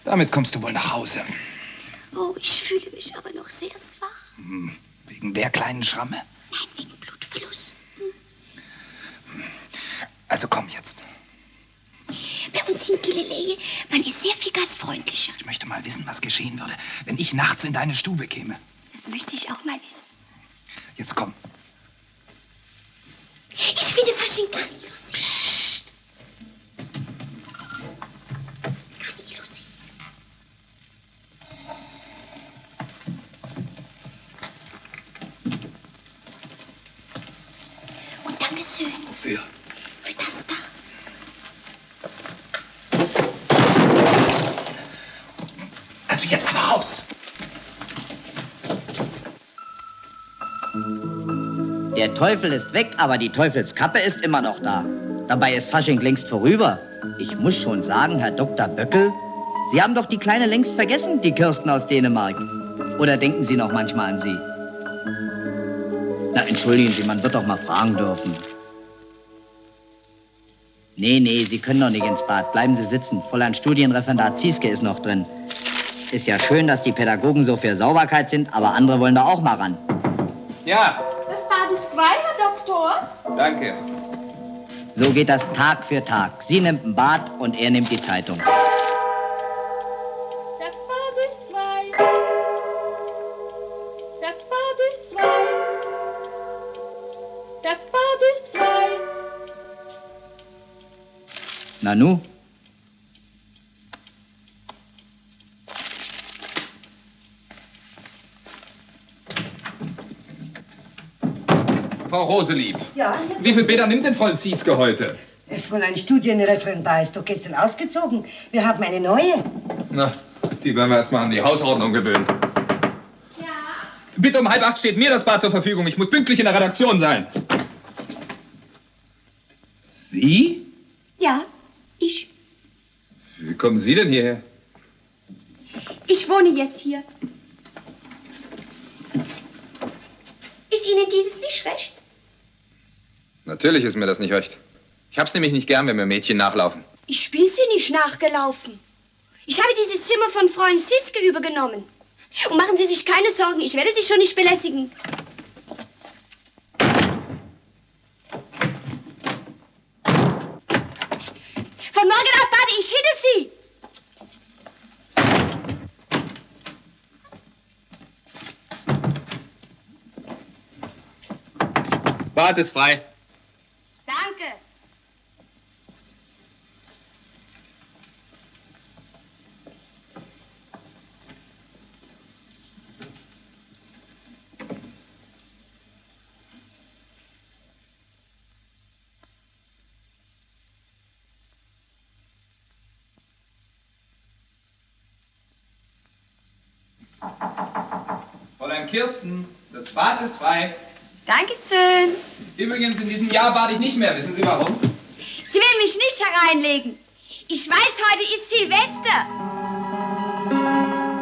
Damit kommst du wohl nach Hause. Oh, ich fühle mich aber noch sehr schwach. Wegen der kleinen Schramme? Nein, wegen Blutverlust. Also komm jetzt. Bei uns in Galiläa, man ist sehr viel gastfreundlicher. Ich möchte mal wissen, was geschehen würde, wenn ich nachts in deine Stube käme. Das möchte ich auch mal wissen. Jetzt komm. Ich finde Fasching gar nicht lustig. Psst. Gar nicht lustig. Und Dankeschön. Wofür? Für das da. Also jetzt aber raus. Der Teufel ist weg, aber die Teufelskappe ist immer noch da. Dabei ist Fasching längst vorüber. Ich muss schon sagen, Herr Dr. Böckel, Sie haben doch die Kleine längst vergessen, die Kirsten aus Dänemark. Oder denken Sie noch manchmal an sie? Na, entschuldigen Sie, man wird doch mal fragen dürfen. Nee, Sie können doch nicht ins Bad. Bleiben Sie sitzen. Fräulein Studienreferendar Zieske ist noch drin. Ist ja schön, dass die Pädagogen so für Sauberkeit sind, aber andere wollen da auch mal ran. Ja. Das Bad ist frei, Herr Doktor. Danke. So geht das Tag für Tag. Sie nimmt ein Bad und er nimmt die Zeitung. Das Bad ist frei. Das Bad ist frei. Das Bad ist frei. Nanu? Frau Roselieb, Ja, wie viel Bäder nimmt denn Frau Zieske heute? Fräulein Studienreferendar ist doch gestern ausgezogen. Wir haben eine neue. Na, die werden wir erstmal an die Hausordnung gewöhnen. Ja? Bitte um 7:30 steht mir das Bad zur Verfügung. Ich muss pünktlich in der Redaktion sein. Sie? Ja, ich. Wie kommen Sie denn hierher? Ich wohne jetzt hier. Ist Ihnen dieses nicht recht? Natürlich ist mir das nicht recht. Ich hab's nämlich nicht gern, wenn mir Mädchen nachlaufen. Ich bin Sie nicht nachgelaufen. Ich habe dieses Zimmer von Fräulein Zieske übergenommen. Und machen Sie sich keine Sorgen, ich werde Sie schon nicht belästigen. Von morgen ab bade ich hinter Sie. Bad ist frei. Danke. Fräulein Kirsten, das Bad ist frei. Dankeschön. Übrigens, in diesem Jahr bade ich nicht mehr. Wissen Sie warum? Sie will mich nicht hereinlegen. Ich weiß, heute ist Silvester.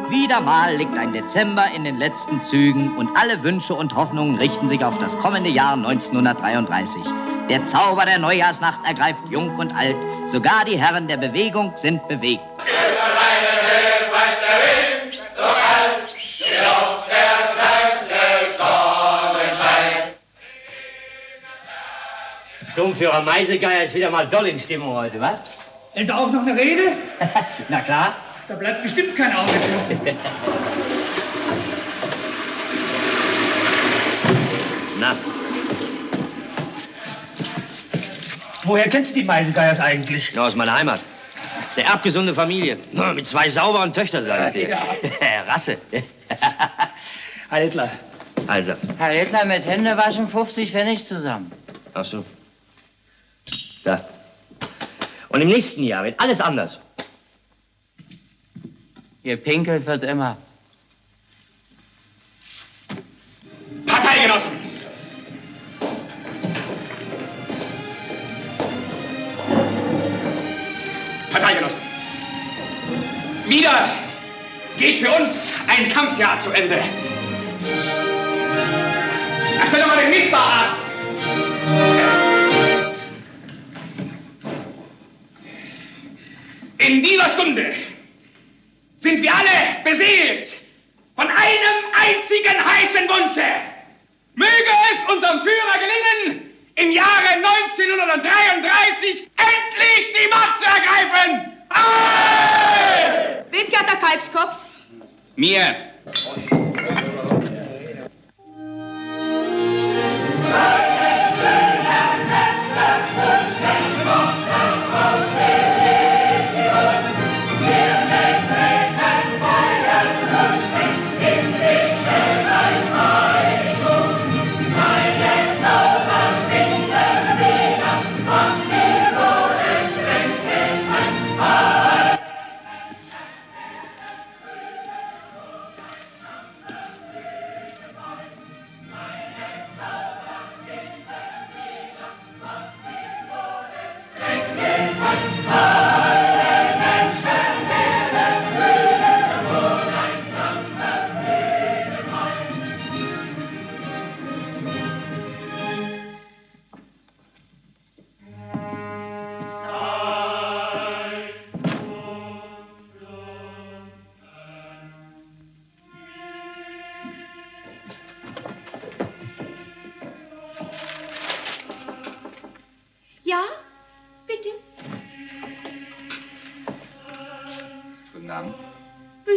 Wieder mal liegt ein Dezember in den letzten Zügen und alle Wünsche und Hoffnungen richten sich auf das kommende Jahr 1933. Der Zauber der Neujahrsnacht ergreift jung und alt. Sogar die Herren der Bewegung sind bewegt. Sturmführer Meisegeier ist wieder mal doll in Stimmung heute, was? Und auch noch eine Rede? Na klar. Da bleibt bestimmt kein Auge für. Na, Woher kennst du die Meisegeiers eigentlich? Ja, aus meiner Heimat. Eine erbgesunde Familie. Mit 2 sauberen Töchtern, sag ich dir. Ja. Rasse. Herr Hitler. Also. Herr Hitler, mit Händewaschen 50 Pfennig zusammen. Ach so. Da. Und im nächsten Jahr wird alles anders. Gepinkelt wird immer. Parteigenossen! Parteigenossen! Wieder geht für uns ein Kampfjahr zu Ende. Na, stell doch mal den Mister an! In dieser Stunde sind wir alle beseelt von einem einzigen heißen Wunsche. Möge es unserem Führer gelingen, im Jahre 1933 endlich die Macht zu ergreifen. Amen! Wem gehört der Kalbskopf? Mir.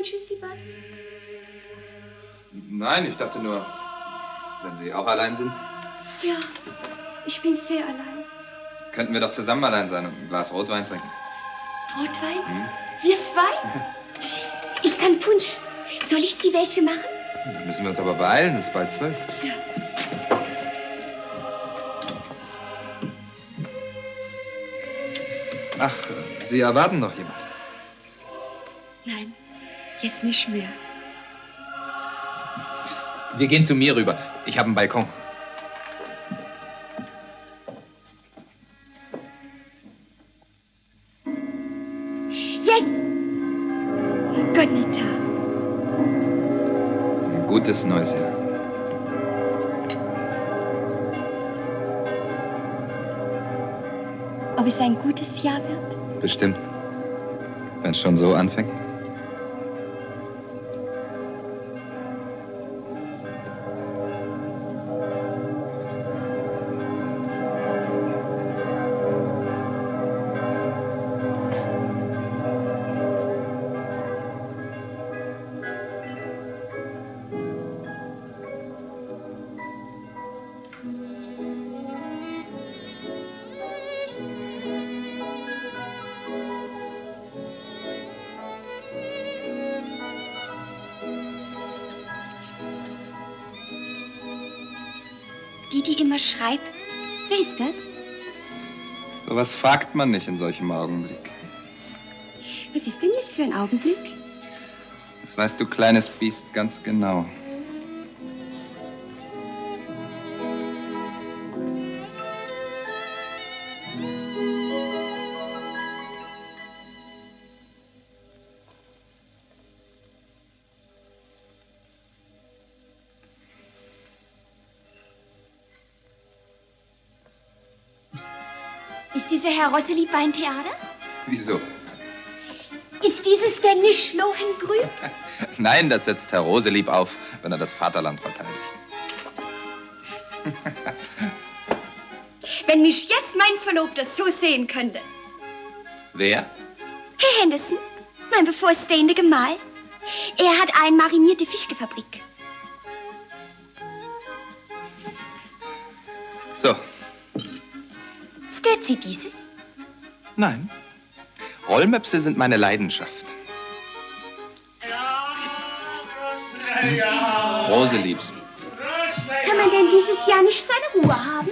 Wünschen Sie was? Nein, ich dachte nur, wenn Sie auch allein sind, Ja, ich bin sehr allein. könnten wir doch zusammen allein sein und ein Glas Rotwein trinken. Rotwein? Wir zwei? Ich kann Punsch. Soll ich Sie welche machen? Dann müssen wir uns aber beeilen, es ist bald 12. Ja. Ach, Sie erwarten noch jemand. Nein, jetzt nicht mehr. Wir gehen zu mir rüber. Ich habe einen Balkon. Yes! Gonita. Ein gutes neues Jahr. Ob es ein gutes Jahr wird? Bestimmt. Wenn es schon so anfängt. Die immer schreibt. Wer ist das? Sowas fragt man nicht in solchem Augenblick. Was ist denn jetzt für ein Augenblick? Das weißt du, kleines Biest, ganz genau. Ist dieser Herr Rosselieb ein Theater? Wieso? Ist dieses denn nicht Lohenggrün? Nein, das setzt Herr Roselieb auf, wenn er das Vaterland verteidigt. Wenn mich jetzt mein Verlobter so sehen könnte. Wer? Herr Henderson, mein bevorstehender Gemahl. Er hat eine marinierte Fischfabrik. So. Stört Sie dieses? Nein. Rollmöpse sind meine Leidenschaft. Roseliebs. Kann man denn dieses Jahr nicht seine Ruhe haben?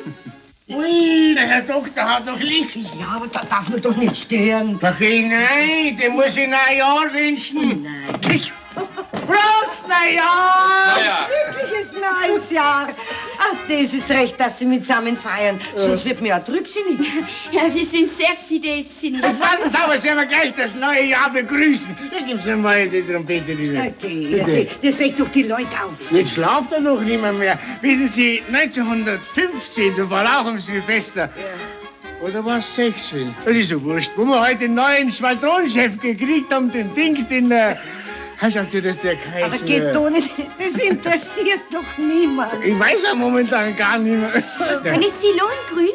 Ui, der Herr Doktor hat doch Licht. Ja, aber da darf man doch nicht stören. Okay, nein, dem muss ich ein Neujahr wünschen. Nein. Prost, Neujahr! Glückliches neues Jahr. Ach, das ist recht, dass Sie mitsammen feiern. Sonst wird mir ja trübsinnig. Ja, wir sind sehr fidelsinnig. Das warten Sie aber, werden wir gleich das neue Jahr begrüßen. Da gibt's mal die Trompete rüber. Okay, das weckt doch die Leute auf. Jetzt schlaft er doch nicht mehr. Wissen Sie, 1915, da war auch am Silvester. Ja. Oder war es 16? Das ist so wurscht. Wo wir heute den neuen Schwadronchef gekriegt haben, den Dings, den... Sagt ihr, dass der Kaiser... Aber geht doch nicht, das interessiert doch niemand. Ich weiß ja momentan gar nicht mehr. Können Sie Lohenggrün?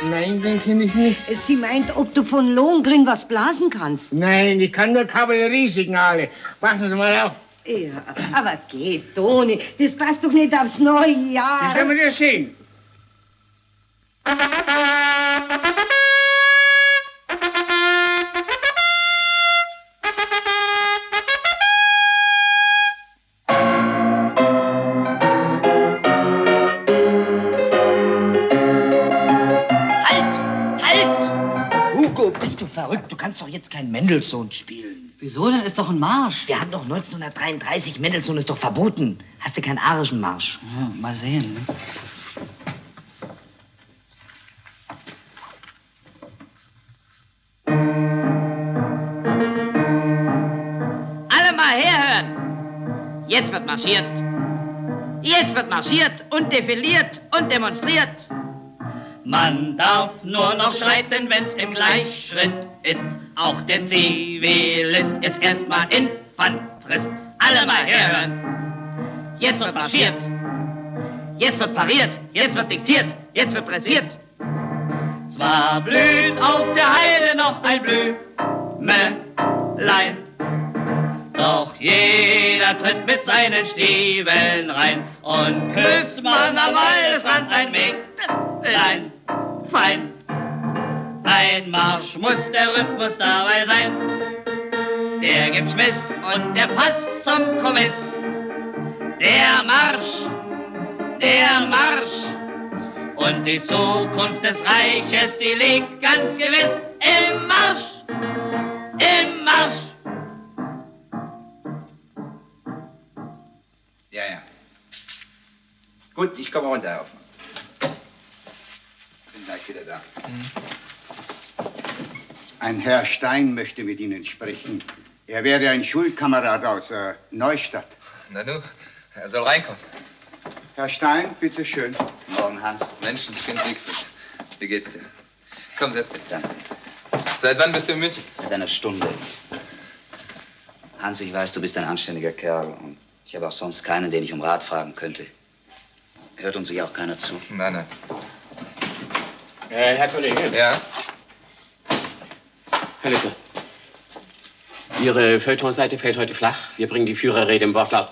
Nein, den kenne ich nicht. Sie meint, ob du von Lohengrin was blasen kannst. Nein, ich kann nur Kavalleriesignale. Passen Sie mal auf. Ja, aber geht doch nicht. Das passt doch nicht aufs neue Jahr. Das werden wir ja sehen. Bist du verrückt? Du kannst doch jetzt keinen Mendelssohn spielen. Wieso denn? Ist doch ein Marsch. Wir hatten doch 1933, Mendelssohn ist doch verboten. Hast du keinen arischen Marsch? Ja, mal sehen. Ne? Alle mal herhören. Jetzt wird marschiert. Jetzt wird marschiert und defiliert und demonstriert. Man darf nur noch schreiten, wenn's im Gleichschritt ist. Auch der Zivilist ist erstmal Infanterist. Alle mal herhören. Jetzt wird marschiert. Jetzt wird pariert. Jetzt wird diktiert. Jetzt wird dressiert. Zwar blüht auf der Heide noch ein Blümelein, Doch jeder tritt mit seinen Stiefeln rein und küsst man am Waldesrand ein Mägdlein fein. Ein Marsch muss der Rhythmus dabei sein, der gibt Schmiss und der passt zum Kommiss. Der Marsch, und die Zukunft des Reiches, die liegt ganz gewiss im Marsch, im Marsch. Ja, ja. Gut, ich komme runter, Hoffmann. Bin gleich wieder da. Ein Herr Stein möchte mit Ihnen sprechen. Er wäre ein Schulkamerad aus Neustadt. Na du, er soll reinkommen. Herr Stein, bitteschön. Morgen, Hans. Menschenskind Siegfried. Wie geht's dir? Komm, setz dich. Danke. Seit wann bist du in München? Seit einer Stunde. Hans, ich weiß, du bist ein anständiger Kerl. Und ich habe auch sonst keinen, den ich um Rat fragen könnte. Hört uns hier auch keiner zu? Nein, nein. Herr Kollege. Ja? Herr Lütte. Ihre Feuilletonseite fällt heute flach. Wir bringen die Führerrede im Wortlaut.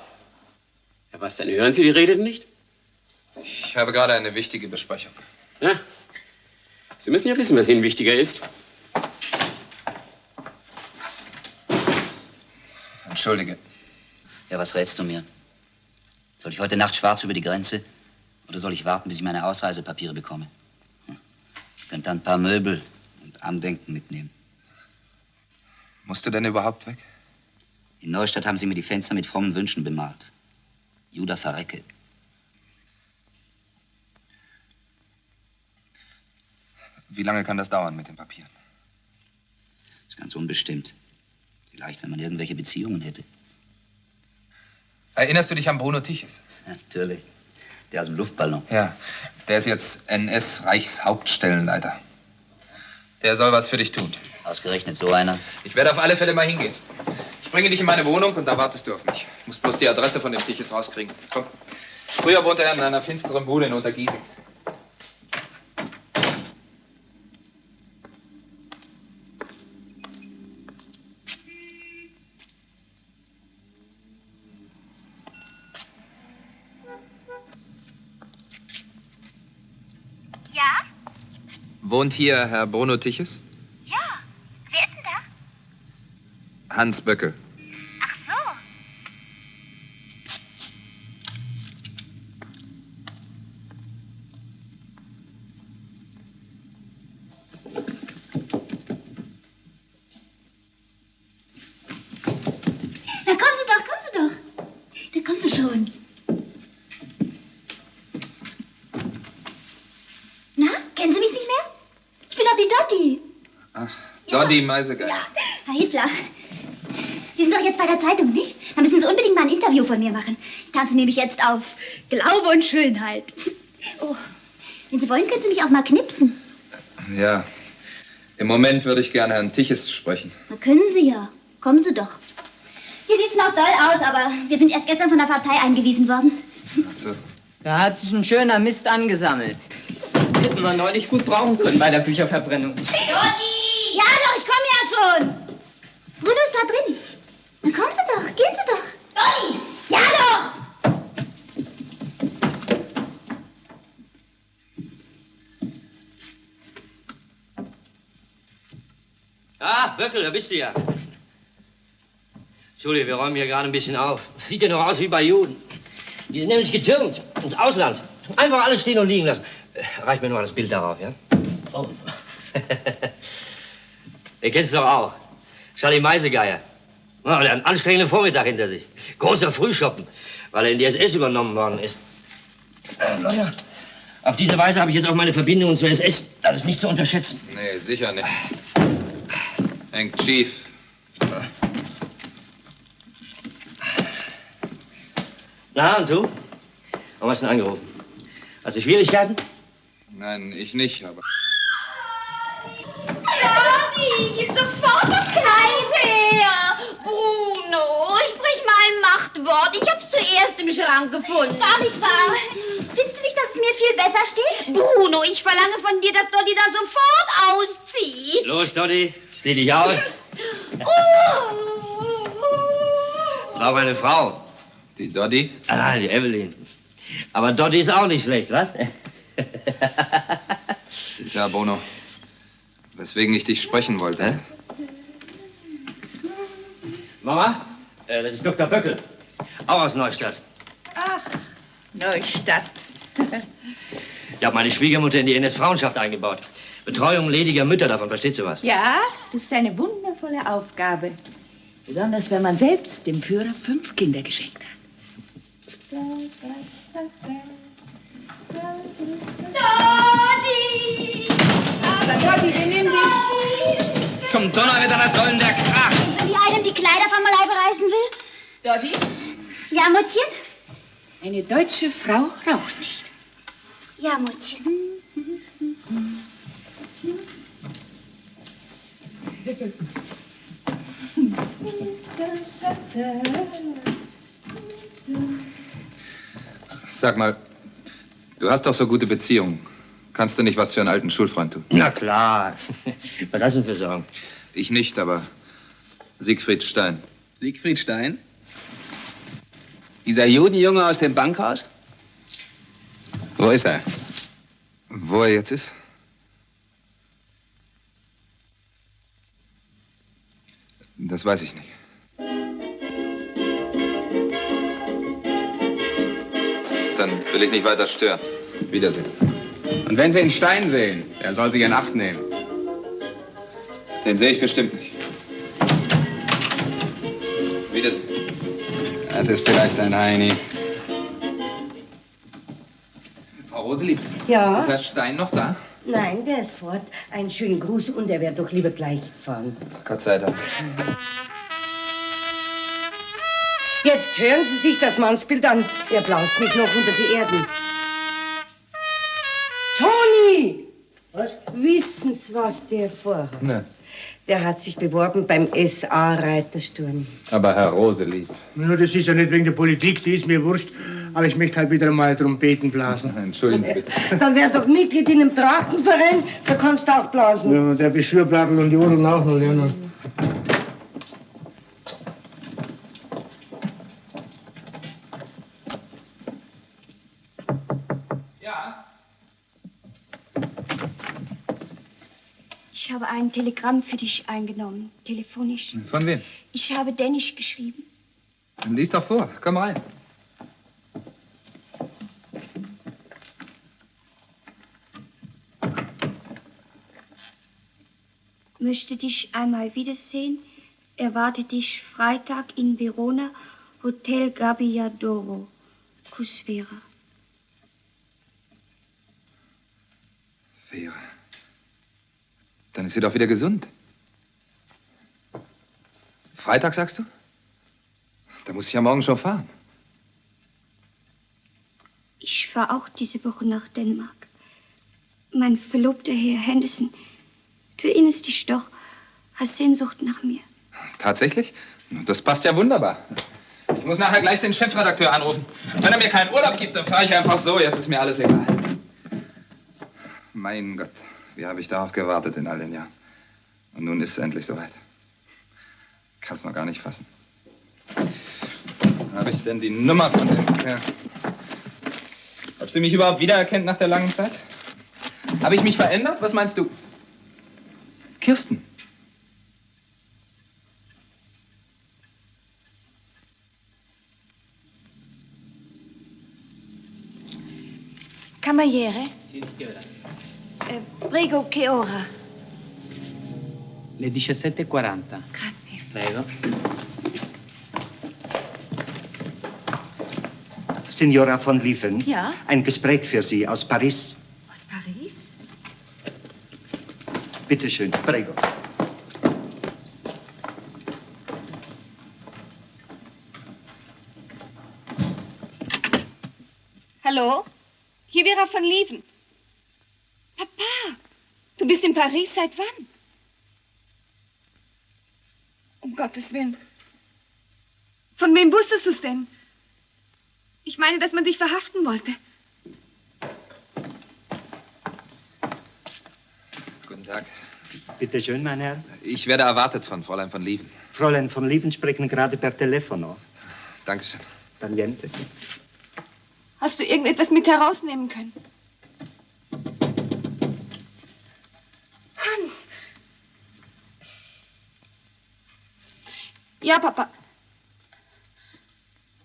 Ja, was denn? Hören Sie die Rede nicht? Ich habe gerade eine wichtige Besprechung. Ja. Sie müssen ja wissen, was Ihnen wichtiger ist. Entschuldige. Ja, was rätst du mir? Soll ich heute Nacht schwarz über die Grenze? Oder soll ich warten, bis ich meine Ausreisepapiere bekomme? Ich könnte dann ein paar Möbel und Andenken mitnehmen. Musst du denn überhaupt weg? In Neustadt haben sie mir die Fenster mit frommen Wünschen bemalt. Juda verrecke. Wie lange kann das dauern mit den Papieren? Das ist ganz unbestimmt. Vielleicht, wenn man irgendwelche Beziehungen hätte. Erinnerst du dich an Bruno Tiches? Ja, natürlich. Der aus dem Luftballon. Ja, der ist jetzt NS-Reichshauptstellenleiter. Der soll was für dich tun. Ausgerechnet so einer? Ich werde auf alle Fälle mal hingehen. Ich bringe dich in meine Wohnung und da wartest du auf mich. Ich muss bloß die Adresse von dem Tiches rauskriegen. Komm. Früher wohnte er in einer finsteren Bude in Untergiesing. Ja? Wohnt hier Herr Bruno Tiches? Ja. Wer ist denn da? Hans Böckel. Ach so. Na, kommen Sie doch, kommen Sie doch. Da kommen Sie schon. Na, kennen Sie mich nicht mehr? Ich bin doch die Dotti. Ach, Doddi Meisegeier. Ja, Herr Hitler. Sie sind doch jetzt bei der Zeitung, nicht? Dann müssen Sie unbedingt mal ein Interview von mir machen. Ich tanze nämlich jetzt auf Glaube und Schönheit. Oh, wenn Sie wollen, können Sie mich auch mal knipsen. Ja. Im Moment würde ich gerne Herrn Tiches sprechen. Na, können Sie ja. Kommen Sie doch. Hier sieht's noch doll aus, aber wir sind erst gestern von der Partei eingewiesen worden. So. Da hat sich ein schöner Mist angesammelt. Hätten wir neulich gut brauchen können bei der Bücherverbrennung. Dotti! Ja doch, ich komme ja schon. Bruno ist da drin. Na, kommen Sie doch, gehen Sie doch. Dotti! Ja doch! Ah, Böckel, da bist du ja. Entschuldige, wir räumen hier gerade ein bisschen auf. Sieht ja noch aus wie bei Juden. Die sind nämlich getürmt ins Ausland. Einfach alles stehen und liegen lassen. Reicht mir nur das Bild darauf, ja? Oh. Ihr kennt es doch auch. Charlie Meisegeier. Oh, der hat einen anstrengenden Vormittag hinter sich. Großer Frühschoppen, weil er in die SS übernommen worden ist. Leute, auf diese Weise habe ich jetzt auch meine Verbindungen zur SS. Das ist nicht zu unterschätzen. Nee, sicher nicht. Hängt schief. Na, und du? Warum hast du denn angerufen? Hast du Schwierigkeiten? Nein, ich nicht, aber... Dotti, gib sofort das Kleid her. Bruno, sprich mal ein Machtwort. Ich hab's zuerst im Schrank gefunden. Gar nicht wahr. Findest du nicht, dass es mir viel besser steht? Bruno, ich verlange von dir, dass Dotti das sofort auszieht. Los, Dotti, zieh dich aus. Brauche eine Frau. Die Doddy? Ah, nein, die Evelyn. Aber Doddy ist auch nicht schlecht, was? Tja, Bono. Weswegen ich dich sprechen wollte. Mama, das ist Dr. Böckel. Auch aus Neustadt. Ach, Neustadt. Ich habe meine Schwiegermutter in die NS-Frauenschaft eingebaut. Betreuung lediger Mütter, davon versteht sie was. Ja, das ist eine wundervolle Aufgabe. Besonders, wenn man selbst dem Führer 5 Kinder geschenkt hat. Dodi! Aber Dodi, benimm dich! Zum Donnerwetter, was soll denn der Krach? Wenn die einem die Kleider vom Leibe reißen will? Dodi? Ja, Muttchen? Eine deutsche Frau raucht nicht. Ja, Muttchen. Sag mal, du hast doch so gute Beziehungen. Kannst du nicht was für einen alten Schulfreund tun? Na klar. Was hast du denn für Sorgen? Ich nicht, aber Siegfried Stein. Siegfried Stein? Dieser Judenjunge aus dem Bankhaus? Wo ist er? Wo er jetzt ist? Das weiß ich nicht. Dann will ich nicht weiter stören. Wiedersehen. Und wenn Sie ihn Stein sehen, er soll sich in Acht nehmen. Den sehe ich bestimmt nicht. Wiedersehen. Das ist vielleicht ein Heini. Frau Roselieb, Ja? ist Herr Stein noch da? Nein, der ist fort. Einen schönen Gruß und er wird doch lieber gleich fahren. Gott sei Dank. Jetzt hören Sie sich das Mannsbild an. Er blaust mich noch unter die Erden. Toni! Was? Wissen Sie, was der vorhat? Ne. Der hat sich beworben beim SA-Reitersturm. Aber Herr Roselieb. Ja, das ist ja nicht wegen der Politik, die ist mir wurscht. Aber ich möchte halt wieder mal Trompeten blasen. Entschuldigen Sie bitte. Dann wärst doch Mitglied in einem Trachtenverein, da kannst du auch blasen. Ja, der Beschürbladel und die Ohren auch noch lernen. Ich habe ein Telegramm für dich eingenommen, telefonisch. Von wem? Ich habe Dennis geschrieben. Dann lies doch vor. Komm rein. Möchte dich einmal wiedersehen. Erwarte dich Freitag in Verona, Hotel Gabbiadoro. Kuss, Vera. Vera. Dann ist sie doch wieder gesund. Freitag, sagst du? Da muss ich ja morgen schon fahren. Ich fahre auch diese Woche nach Dänemark. Mein Verlobter Herr Henderson, du erinnerst dich doch, hast Sehnsucht nach mir. Tatsächlich? Das passt ja wunderbar. Ich muss nachher gleich den Chefredakteur anrufen. Wenn er mir keinen Urlaub gibt, dann fahre ich einfach so. Jetzt ist mir alles egal. Mein Gott, wie habe ich darauf gewartet in all den Jahren. Und nun ist es endlich soweit. Ich kann es noch gar nicht fassen. Habe ich denn die Nummer von dem Kerl? Ob sie mich überhaupt wiedererkennt nach der langen Zeit? Habe ich mich verändert? Was meinst du? Kirsten. Cameriere? Sì, signora. Prego, che ora? Le 17:40. Grazie. Prego. Signora von Lieven. Ja? Ein Gespräch für Sie aus Paris. Aus Paris? Bitte schön, prego. Hallo? Hier Vera von Lieven. Papa, du bist in Paris seit wann? Um Gottes Willen. Von wem wusstest du es denn? Ich meine, dass man dich verhaften wollte. Guten Tag. Bitte schön, mein Herr. Ich werde erwartet von Fräulein von Lieven. Fräulein von Lieven sprechen gerade per Telefono. Dankeschön. Tagliente. Hast du irgendetwas mit herausnehmen können? Hans! Ja, Papa.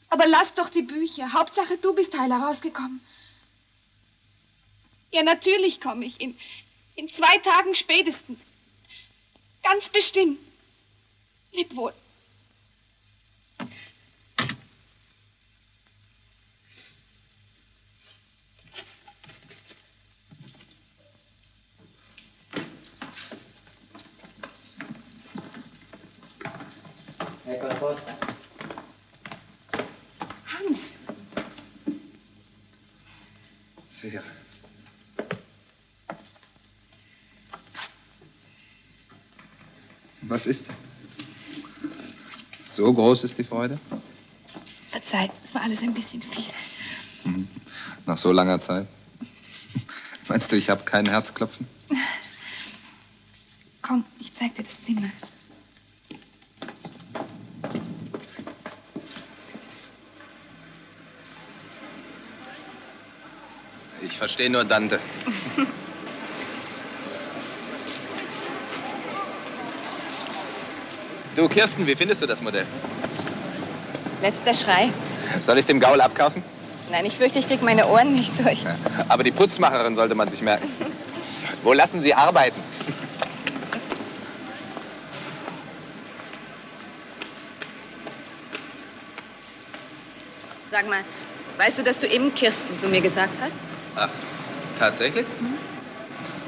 Aber lass doch die Bücher. Hauptsache, du bist heil herausgekommen. Ja, natürlich komme ich. In 2 Tagen spätestens. Ganz bestimmt. Leb wohl. Hans. Vera. Was ist? So groß ist die Freude? Verzeiht, es war alles ein bisschen viel. Nach so langer Zeit? Meinst du, ich habe kein Herzklopfen? Komm, ich zeig dir das Zimmer. Ich verstehe nur Dante. Du, Kirsten, wie findest du das Modell? Letzter Schrei. Soll ich es dem Gaul abkaufen? Nein, ich fürchte, ich krieg meine Ohren nicht durch. Aber die Putzmacherin sollte man sich merken. Wo lassen Sie arbeiten? Sag mal, weißt du, dass du eben Kirsten zu mir gesagt hast? Ach, tatsächlich?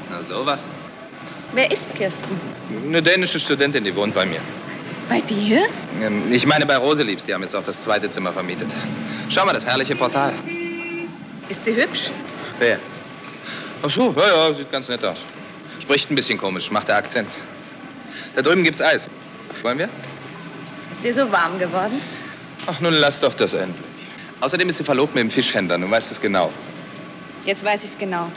Na, sowas. Wer ist Kirsten? Eine dänische Studentin, die wohnt bei mir. Bei dir? Ich meine bei Roseliebs, die haben jetzt auch das 2. Zimmer vermietet. Schau mal, das herrliche Portal. Ist sie hübsch? Wer? Ach so, ja, sieht ganz nett aus. Spricht ein bisschen komisch, macht der Akzent. Da drüben gibt's Eis. Wollen wir? Ist dir so warm geworden? Ach, nun lass doch das endlich. Außerdem ist sie verlobt mit dem Fischhändler, du weißt es genau. Jetzt weiß ich's genau.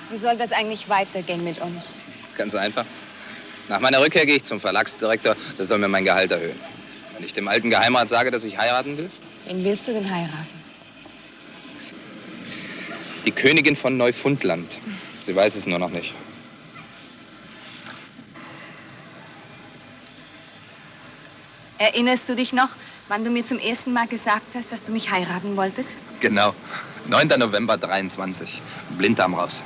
Wie soll das eigentlich weitergehen mit uns? Ganz einfach. Nach meiner Rückkehr gehe ich zum Verlagsdirektor, der soll mir mein Gehalt erhöhen. Wenn ich dem alten Geheimrat sage, dass ich heiraten will? Wen willst du denn heiraten? Die Königin von Neufundland. Sie weiß es nur noch nicht. Erinnerst du dich noch, wann du mir zum ersten Mal gesagt hast, dass du mich heiraten wolltest? Genau. 9. November 23. Blinddarm raus.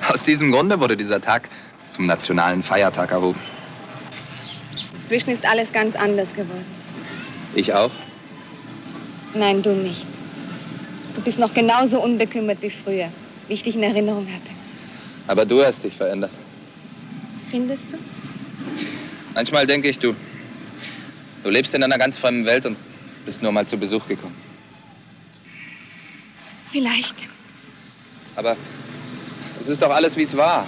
Aus diesem Grunde wurde dieser Tag zum nationalen Feiertag erhoben. Inzwischen ist alles ganz anders geworden. Ich auch? Nein, du nicht. Du bist noch genauso unbekümmert wie früher, wie ich dich in Erinnerung hatte. Aber du hast dich verändert. Findest du? Manchmal denke ich, du lebst in einer ganz fremden Welt und bist nur mal zu Besuch gekommen. Vielleicht. Aber es ist doch alles, wie es war.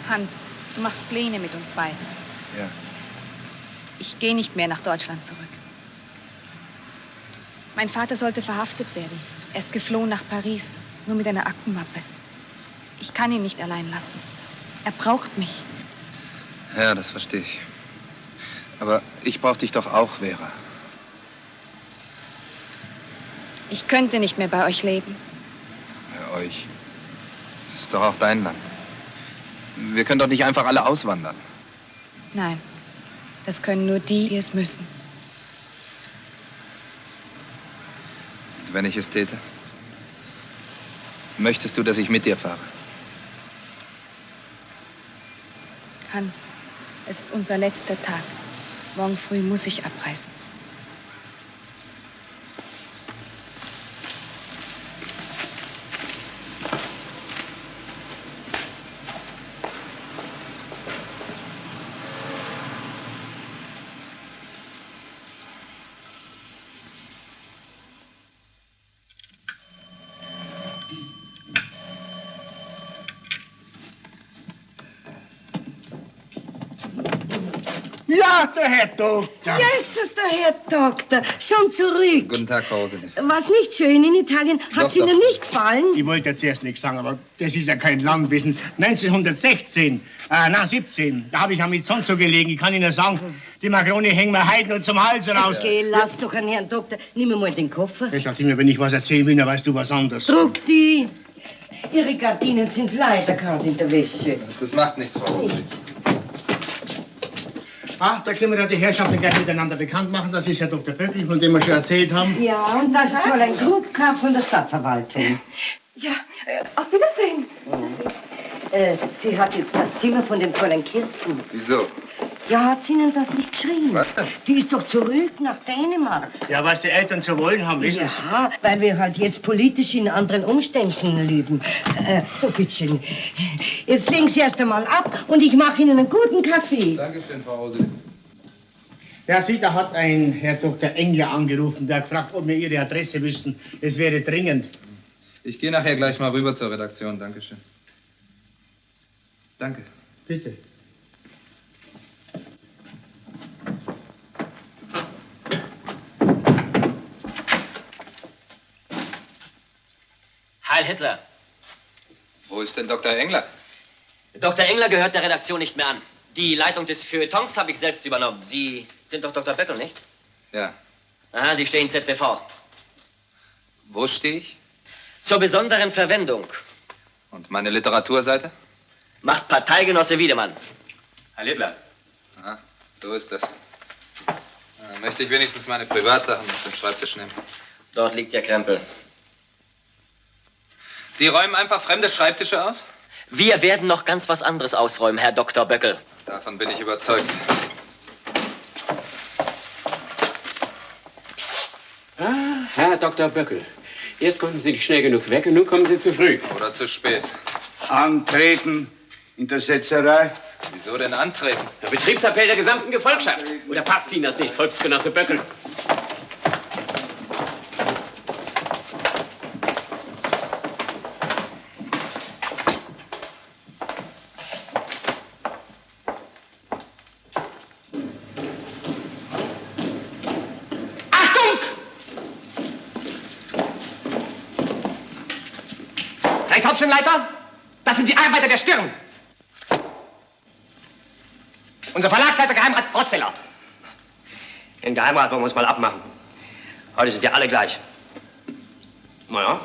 Hans, du machst Pläne mit uns beiden. Ja. Ich gehe nicht mehr nach Deutschland zurück. Mein Vater sollte verhaftet werden. Er ist geflohen nach Paris, nur mit einer Aktenmappe. Ich kann ihn nicht allein lassen. Er braucht mich. Ja, das verstehe ich. Aber ich brauche dich doch auch, Vera. Ich könnte nicht mehr bei euch leben. Bei euch. Das ist doch auch dein Land. Wir können doch nicht einfach alle auswandern. Nein, das können nur die, die es müssen. Und wenn ich es täte? Möchtest du, dass ich mit dir fahre? Hans, es ist unser letzter Tag. Morgen früh muss ich abreisen. Ja, der Herr Doktor. Jesus, der Herr Doktor, schon zurück. Guten Tag, Frau Rose. Was nicht schön in Italien? Hat es Ihnen nicht gefallen? Ich wollte ja zuerst nichts sagen, aber das ist ja kein Land, wissen Sie. 1917, 17, da habe ich am Mizonzo gelegen. Ich kann Ihnen sagen, die Makrone hängen mir heute noch zum Hals raus. Okay, lass doch an Herrn Doktor. Nimm mir mal den Koffer. Das sagt immer, wenn ich was erzählen will, dann weißt du was anderes. Druck die. Ihre Gardinen sind leider kalt in der Wäsche. Das macht nichts, Frau Rose. Ach, da können wir ja die Herrschaften gleich miteinander bekannt machen. Das ist Herr Dr. Böckel, von dem wir schon erzählt haben. Ja, und das ist Fräulein Krupka von der Stadtverwaltung. Ja, auf Wiedersehen. Sie hat jetzt das Zimmer von dem Fräulein Kirsten. Wieso? Ja, hat sie Ihnen das nicht geschrieben? Was denn? Die ist doch zurück nach Dänemark. Ja, was die Eltern zu wollen haben, wissen Sie. Ja, weil wir halt jetzt politisch in anderen Umständen leben. So, bitteschön. Jetzt legen Sie erst einmal ab und ich mache Ihnen einen guten Kaffee. Dankeschön, Frau Rose. Ja, Sie, da hat ein Herr Dr. Engler angerufen, der hat gefragt, ob wir Ihre Adresse wüssten. Es wäre dringend. Ich gehe nachher gleich mal rüber zur Redaktion. Dankeschön. Danke. Bitte. Heil Hitler. Wo ist denn Dr. Engler? Dr. Engler gehört der Redaktion nicht mehr an. Die Leitung des Feuilletons habe ich selbst übernommen. Sie sind doch Dr. Böckel, nicht? Ja. Aha, Sie stehen ZWV. Wo stehe ich? Zur besonderen Verwendung. Und meine Literaturseite? Macht Parteigenosse Wiedemann. Heil Hitler. Aha, so ist das. Möchte ich wenigstens meine Privatsachen aus dem Schreibtisch nehmen? Dort liegt der Krempel. Sie räumen einfach fremde Schreibtische aus? Wir werden noch ganz was anderes ausräumen, Herr Dr. Böckel. Davon bin ich überzeugt. Ah, Herr Dr. Böckel. Erst konnten Sie nicht schnell genug weg und nun kommen Sie zu früh. Oder zu spät. Antreten in der Setzerei. Wieso denn antreten? Der Betriebsappell der gesamten Gefolgschaft. Oder passt Ihnen das nicht, Volksgenosse Böckel? Reichshauptstadtleiter, das sind die Arbeiter der Stirn. Unser Verlagsleiter Geheimrat Brotzeller. Den Geheimrat wollen wir uns mal abmachen. Heute sind wir alle gleich. Naja,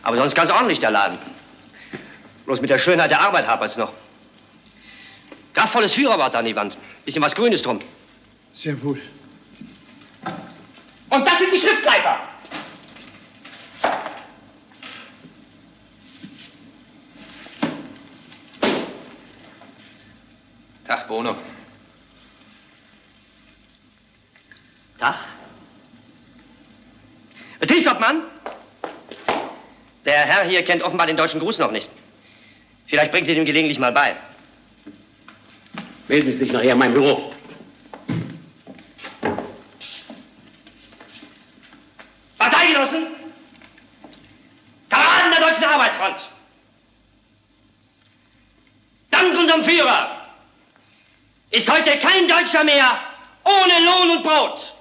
aber sonst ganz ordentlich der Laden. Bloß mit der Schönheit der Arbeit hapert's noch. Kraftvolles Führerwort an die Wand. Bisschen was Grünes drum. Sehr wohl. Und das sind die Schriftleiter. Tag, Bruno. Tag. Betriebsobmann! Der Herr hier kennt offenbar den deutschen Gruß noch nicht. Vielleicht bringen Sie ihm gelegentlich mal bei. Melden Sie sich nachher in meinem Büro. Parteigenossen! Kameraden der Deutschen Arbeitsfront! Dank unserem Führer ist heute kein Deutscher mehr ohne Lohn und Brot.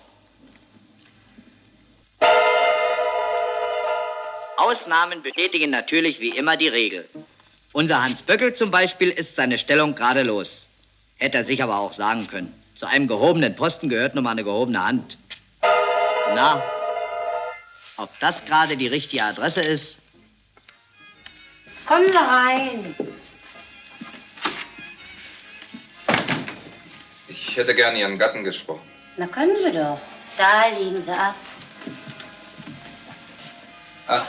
Ausnahmen bestätigen natürlich wie immer die Regel. Unser Hans Böckel zum Beispiel ist seine Stellung gerade los. Hätte er sich aber auch sagen können. Zu einem gehobenen Posten gehört nun mal eine gehobene Hand. Na, ob das gerade die richtige Adresse ist? Kommen Sie rein. Ich hätte gern Ihren Gatten gesprochen. Na, können Sie doch. Da liegen Sie ab. Ach,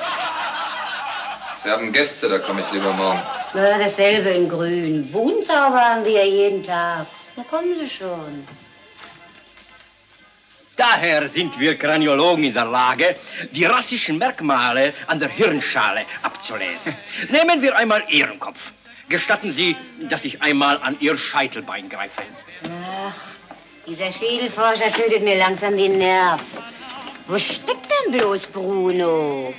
Sie haben Gäste, da komme ich lieber morgen. Na, dasselbe in Grün. Wohnzauber haben wir ja jeden Tag. Na, kommen Sie schon. Daher sind wir Kraniologen in der Lage, die rassischen Merkmale an der Hirnschale abzulesen. Nehmen wir einmal Ihren Kopf. Gestatten Sie, dass ich einmal an Ihr Scheitelbein greife. Ach, dieser Schädelforscher tötet mir langsam den Nerv. Wo steckt denn bloß Bruno?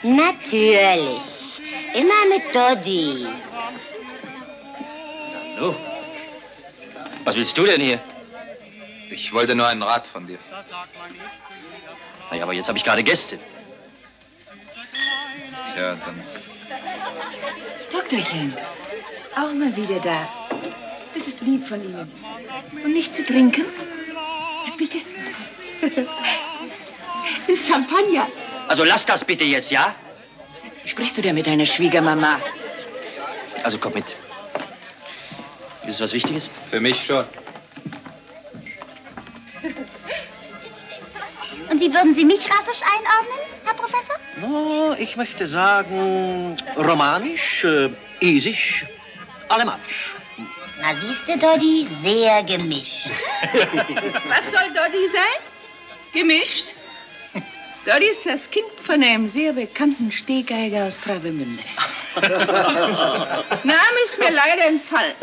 Natürlich. Immer mit Dodi. Oh. Was willst du denn hier? Ich wollte nur einen Rat von dir. Na ja, aber jetzt habe ich gerade Gäste. Tja, dann... Doktorchen, auch mal wieder da. Das ist lieb von Ihnen. Und nicht zu trinken? Bitte. Das ist Champagner. Also lass das bitte jetzt, ja? Sprichst du denn mit deiner Schwiegermama? Also komm mit. Ist es was Wichtiges? Für mich schon. Und wie würden Sie mich rassisch einordnen, Herr Professor? No, ich möchte sagen, romanisch, isisch, alemannisch. Na, siehste, Doddy, sehr gemischt. Was soll Doddy sein? Gemischt? Doddy ist das Kind von einem sehr bekannten Stehgeiger aus Travemünde. Name ist mir leider entfallen.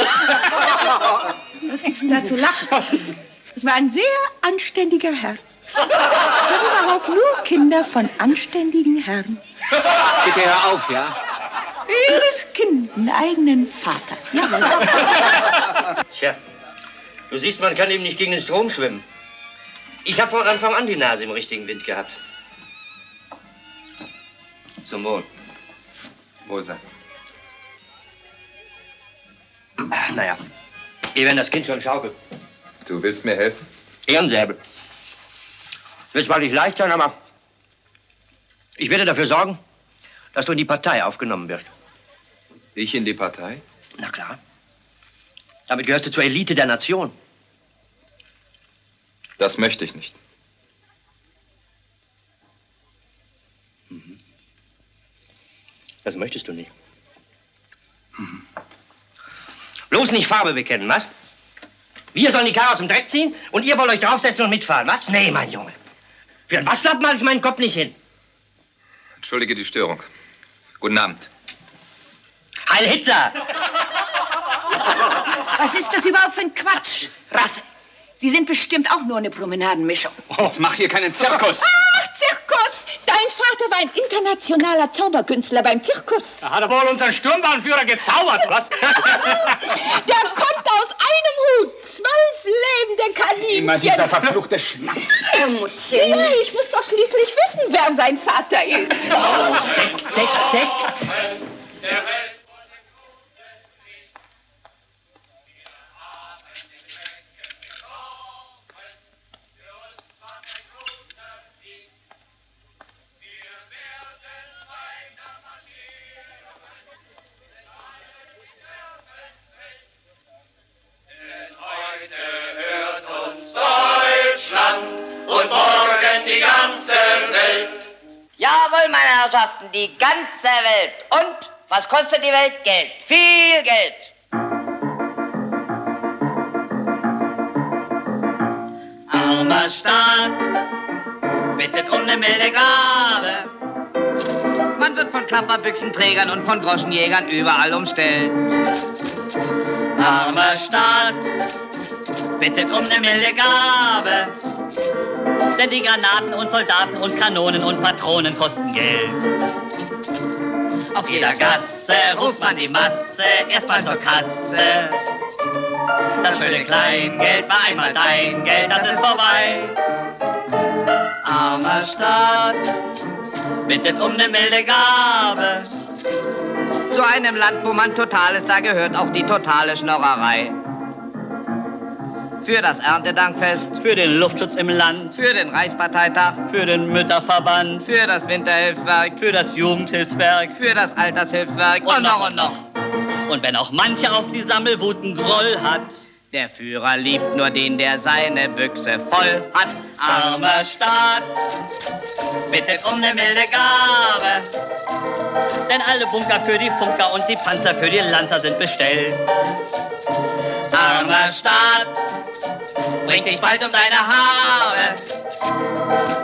Was gibt's denn da zu lachen? Es war ein sehr anständiger Herr. Ich habe überhaupt nur Kinder von anständigen Herren. Bitte hör auf, ja? Jedes Kind einen eigenen Vater. Jawohl. Tja, du siehst, man kann eben nicht gegen den Strom schwimmen. Ich habe von Anfang an die Nase im richtigen Wind gehabt. Zum Wohl. Wohlsein. Naja, wir werden das Kind schon schaukeln. Du willst mir helfen? Ehrensäbel. Wird zwar nicht leicht sein, aber ich werde dafür sorgen, dass du in die Partei aufgenommen wirst. Ich in die Partei? Na klar. Damit gehörst du zur Elite der Nation. Das möchte ich nicht. Das möchtest du nicht. Bloß nicht Farbe bekennen, was? Wir sollen die Karre aus dem Dreck ziehen und ihr wollt euch draufsetzen und mitfahren, was? Nee, mein Junge. Für ein Waschlappen halte ich meinen Kopf nicht hin. Entschuldige die Störung. Guten Abend. Heil Hitler! Was ist das überhaupt für ein Quatsch? Rasse. Sie sind bestimmt auch nur eine Promenadenmischung. Jetzt mach hier keinen Zirkus. Ach, Zirkus! Dein Vater war ein internationaler Zauberkünstler beim Zirkus. Da hat er wohl unseren Sturmbahnführer gezaubert, was? Der konnte aus einem Hut 12 lebende Kaninchen. Immer dieser verfluchte Schnaps. Ja, ich muss doch schließlich wissen, wer sein Vater ist. Oh, Sekt. Und morgen die ganze Welt. Jawohl, meine Herrschaften, die ganze Welt. Und was kostet die Welt? Geld. Viel Geld. Armer Staat bittet um eine milde Gabe. Man wird von Klapperbüchsenträgern und von Groschenjägern überall umstellt. Armer Staat bittet um eine milde Gabe. Denn die Granaten und Soldaten und Kanonen und Patronen kosten Geld. Auf jeder Gasse ruft man die Masse erstmal zur Kasse. Das schöne Kleingeld war einmal dein Geld, das ist vorbei. Armer Staat bittet um eine milde Gabe. Zu einem Land, wo man total ist, da gehört auch die totale Schnorrerei. Für das Erntedankfest, Für den Luftschutz im Land, für den Reichsparteitag, für den Mütterverband, für das Winterhilfswerk, für das Jugendhilfswerk für das Altershilfswerk und noch und noch. Und wenn auch mancher auf die Sammelwuten Groll hat, der Führer liebt nur den, der seine Büchse voll hat. armer Staat bittet um eine milde Gabe. Denn alle Bunker für die Funker und die Panzer für die Lanzer sind bestellt. Armer Staat, bring dich bald um deine Haare.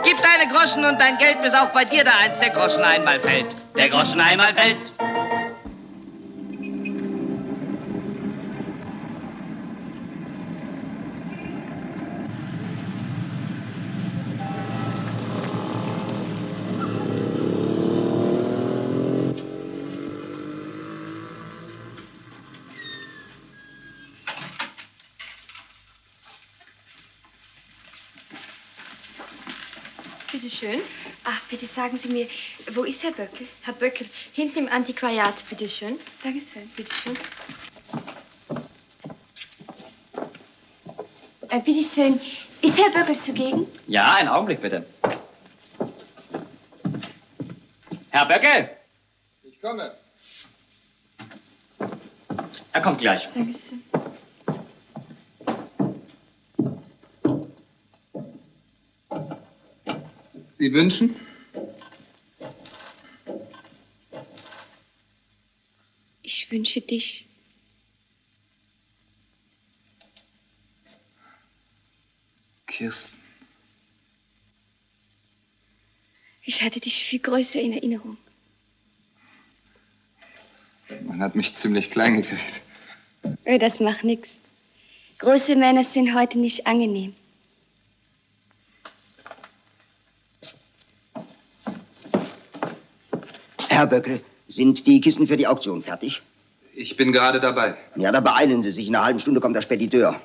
Gib deine Groschen und dein Geld, bis auch bei dir da eins der Groschen einmal fällt. Der Groschen einmal fällt. Bitteschön. Ach, bitte sagen Sie mir, wo ist Herr Böckel? Herr Böckel, hinten im Antiquariat, bitteschön. Dankeschön, bitteschön. Bitteschön, ist Herr Böckel zugegen? Ja, einen Augenblick bitte. Herr Böckel! Ich komme. Er kommt gleich. Dankeschön. Sie wünschen? Ich wünsche dich. Kirsten. Ich hatte dich viel größer in Erinnerung. Man hat mich ziemlich klein gekriegt. Das macht nichts. Große Männer sind heute nicht angenehm. Herr Böckel, sind die Kisten für die Auktion fertig? Ich bin gerade dabei. Ja, dann beeilen Sie sich. In einer halben Stunde kommt der Spediteur.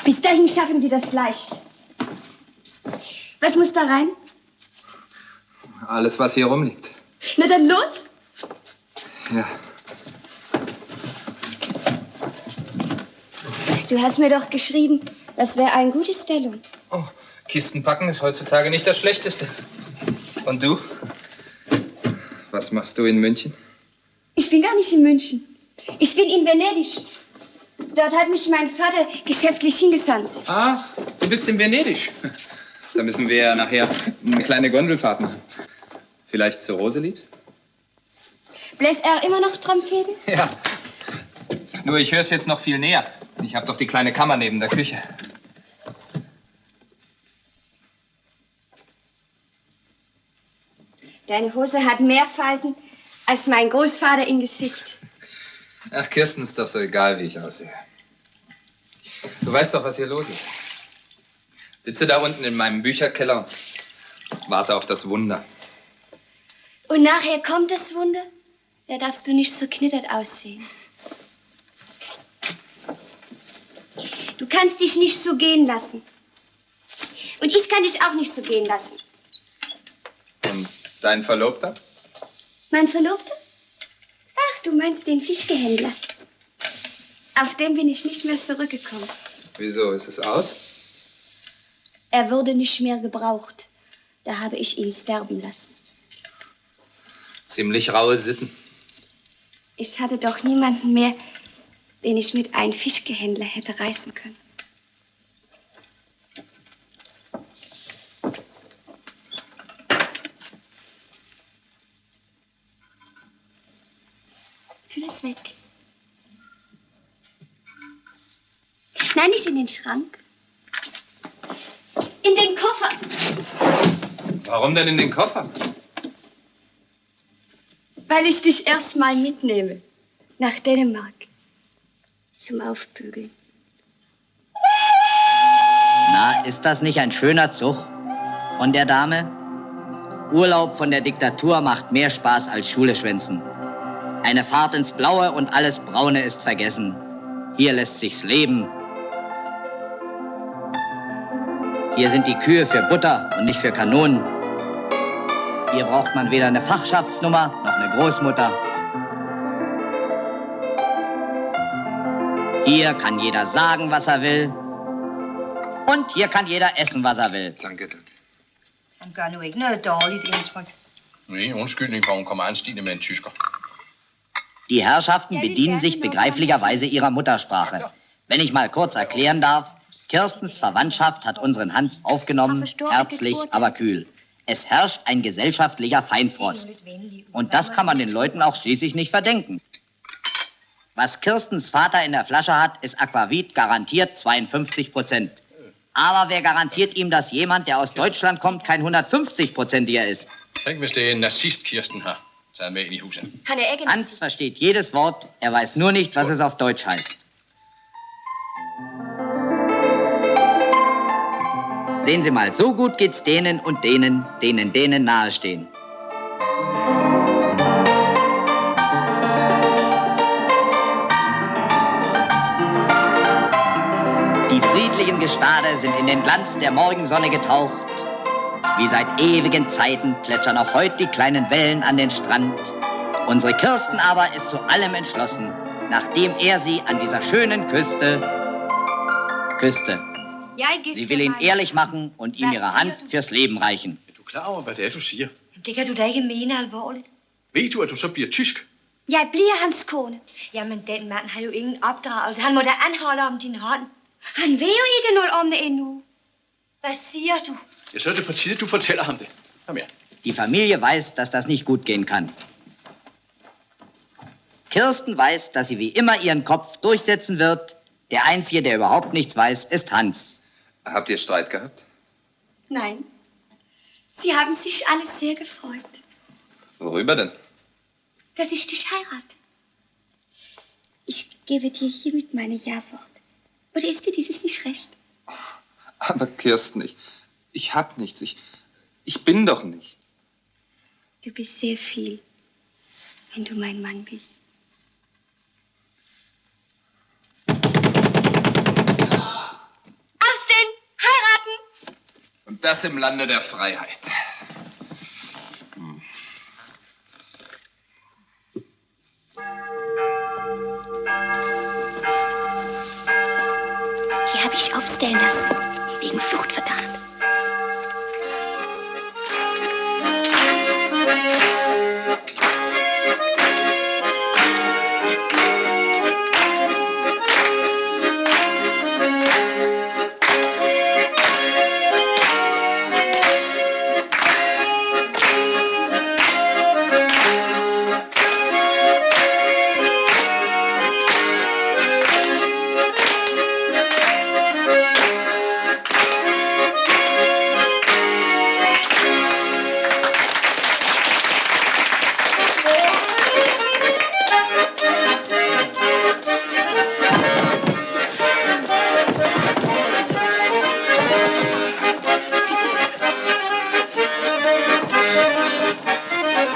Bis dahin schaffen wir das leicht. Was muss da rein? Alles, was hier rumliegt. Na dann los. Ja. Du hast mir doch geschrieben, das wäre eine gute Stellung. Oh, Kisten packen ist heutzutage nicht das Schlechteste. Und du? Was machst du in München? Ich bin gar nicht in München. Ich bin in Venedig. Dort hat mich mein Vater geschäftlich hingesandt. Ach, du bist in Venedig. Da müssen wir ja nachher eine kleine Gondelfahrt machen. Vielleicht zu Roseliebs? Bläst er immer noch Trompeten? Ja. Nur ich höre es jetzt noch viel näher. Ich habe doch die kleine Kammer neben der Küche. Deine Hose hat mehr Falten als mein Großvater im Gesicht. Ach, Kirsten, ist doch so egal, wie ich aussehe. Du weißt doch, was hier los ist. Sitze da unten in meinem Bücherkeller und warte auf das Wunder. Und nachher kommt das Wunder? Da darfst du nicht so knittert aussehen. Du kannst dich nicht so gehen lassen. Und ich kann dich auch nicht so gehen lassen. Und dein Verlobter? Mein Verlobter? Ach, du meinst den Fischgehändler. Auf den bin ich nicht mehr zurückgekommen. Wieso? Ist es aus? Er wurde nicht mehr gebraucht. Da habe ich ihn sterben lassen. Ziemlich raue Sitten. Ich hatte doch niemanden mehr, den ich mit einem Fischgehändler hätte reißen können. Tu das weg. Nein, nicht in den Schrank. In den Koffer. Warum denn in den Koffer? Weil ich dich erst mal mitnehme. Nach Dänemark. Zum Aufbügeln. Na, ist das nicht ein schöner Zug von der Dame? Urlaub von der Diktatur macht mehr Spaß als Schule schwänzen. Eine Fahrt ins Blaue und alles Braune ist vergessen. Hier lässt sich's leben. Hier sind die Kühe für Butter und nicht für Kanonen. Hier braucht man weder eine Fachschaftsnummer noch eine Großmutter. Hier kann jeder sagen, was er will. Und hier kann jeder essen, was er will. Danke, danke. Han gør nu ikke noget dårligt indtryk. Nej, undskyldning for, hun kommer anstigende med en tysker. Die Herrschaften bedienen sich begreiflicherweise ihrer Muttersprache. Wenn ich mal kurz erklären darf, Kirstens Verwandtschaft hat unseren Hans aufgenommen, herzlich, aber kühl. Es herrscht ein gesellschaftlicher Feinfrost. Und das kann man den Leuten auch schließlich nicht verdenken. Was Kirstens Vater in der Flasche hat, ist Aquavit garantiert 52%. Aber wer garantiert ihm, dass jemand, der aus Deutschland kommt, kein 150%iger ist? Tænk, hvis det er en nazist, Kirsten har taget med ind i huset. Hans versteht jedes Wort, er weiß nur nicht, was es auf Deutsch heißt. Sehen Sie mal, so gut geht's denen und denen, denen nahestehen. Die friedlichen Gestade sind in den Glanz der Morgensonne getaucht Wie seit ewigen Zeiten plätschern auch heute die kleinen Wellen an den Strand. Unsere Kirsten aber ist zu allem entschlossen, nachdem er sie an dieser schönen Küste küsste. Sie will ihn ehrlich machen und ihm ihre Hand fürs Leben reichen. Er du klar over, hvad det er, du siger? Det kan du da ikke mene alvorligt. Ved du, at du så bliver tysk? Jeg bliver hans kone. Jamen, den mand har jo ingen opdragelse. Han må da anholde om din hånd. Han ved jo ikke noget om det endnu. Hvad siger du? Ja, så er det på tide, du fortæller ham det. Kom her. Die Familie weiß, dass das nicht gut gehen kann. Kirsten weiß, dass sie wie immer ihren Kopf durchsetzen wird. Der Einzige, der überhaupt nichts weiß, ist Hans. Habt ihr Streit gehabt? Nein. Sie haben sich alle sehr gefreut, Worüber denn? dass ich dich heirate. Ich gebe dir hiermit meine Ja-Wort. Oder ist dir dieses nicht recht? Aber Kirsten, ich hab nichts. Ich bin doch nichts. Du bist sehr viel, wenn du mein Mann bist. Aufstehen! Heiraten! Und das im Lande der Freiheit. Die habe ich aufstellen lassen, wegen Fluchtverdacht.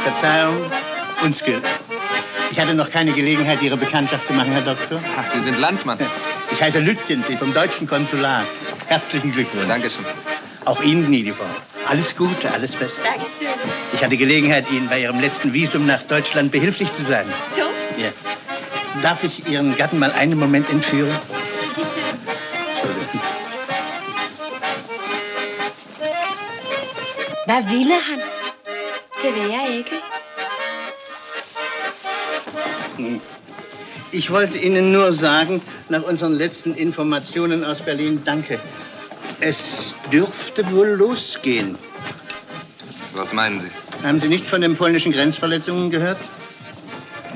Verzeihung, uns gilt. Ich hatte noch keine Gelegenheit, Ihre Bekanntschaft zu machen, Herr Doktor. Ach, Sie sind Landsmann. Ich heiße Lütjensee vom deutschen Konsulat. Herzlichen Glückwunsch. Dankeschön. Auch Ihnen, gnädige Frau. Alles Gute, alles Beste. Dankeschön. Ich hatte Gelegenheit, Ihnen bei Ihrem letzten Visum nach Deutschland behilflich zu sein. So? Ja. Darf ich Ihren Gatten mal einen Moment entführen? Bitte schön. Entschuldigung. Hvad ville han? Det vil jeg ikke. Ich wollte Ihnen nur sagen, nach unseren letzten Informationen aus Berlin, danke. Es dürfte wohl losgehen. Was meinen Sie? Haben Sie nichts von den polnischen Grenzverletzungen gehört?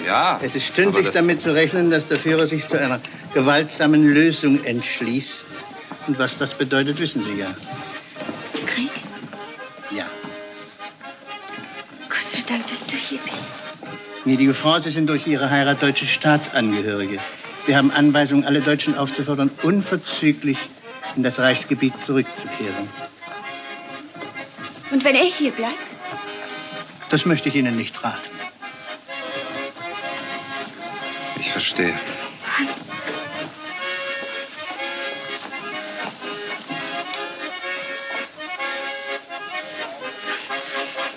Ja. Es ist stündlich damit zu rechnen, dass der Führer sich zu einer gewaltsamen Lösung entschließt. Und was das bedeutet, wissen Sie ja. Krieg? Ja. Gott sei Dank, dass du hier bist. Gnädige Frau, Sie sind durch Ihre Heirat deutsche Staatsangehörige. Wir haben Anweisungen, alle Deutschen aufzufordern, unverzüglich in das Reichsgebiet zurückzukehren. Und wenn er hier bleibt? Das möchte ich Ihnen nicht raten. Ich verstehe. Hans.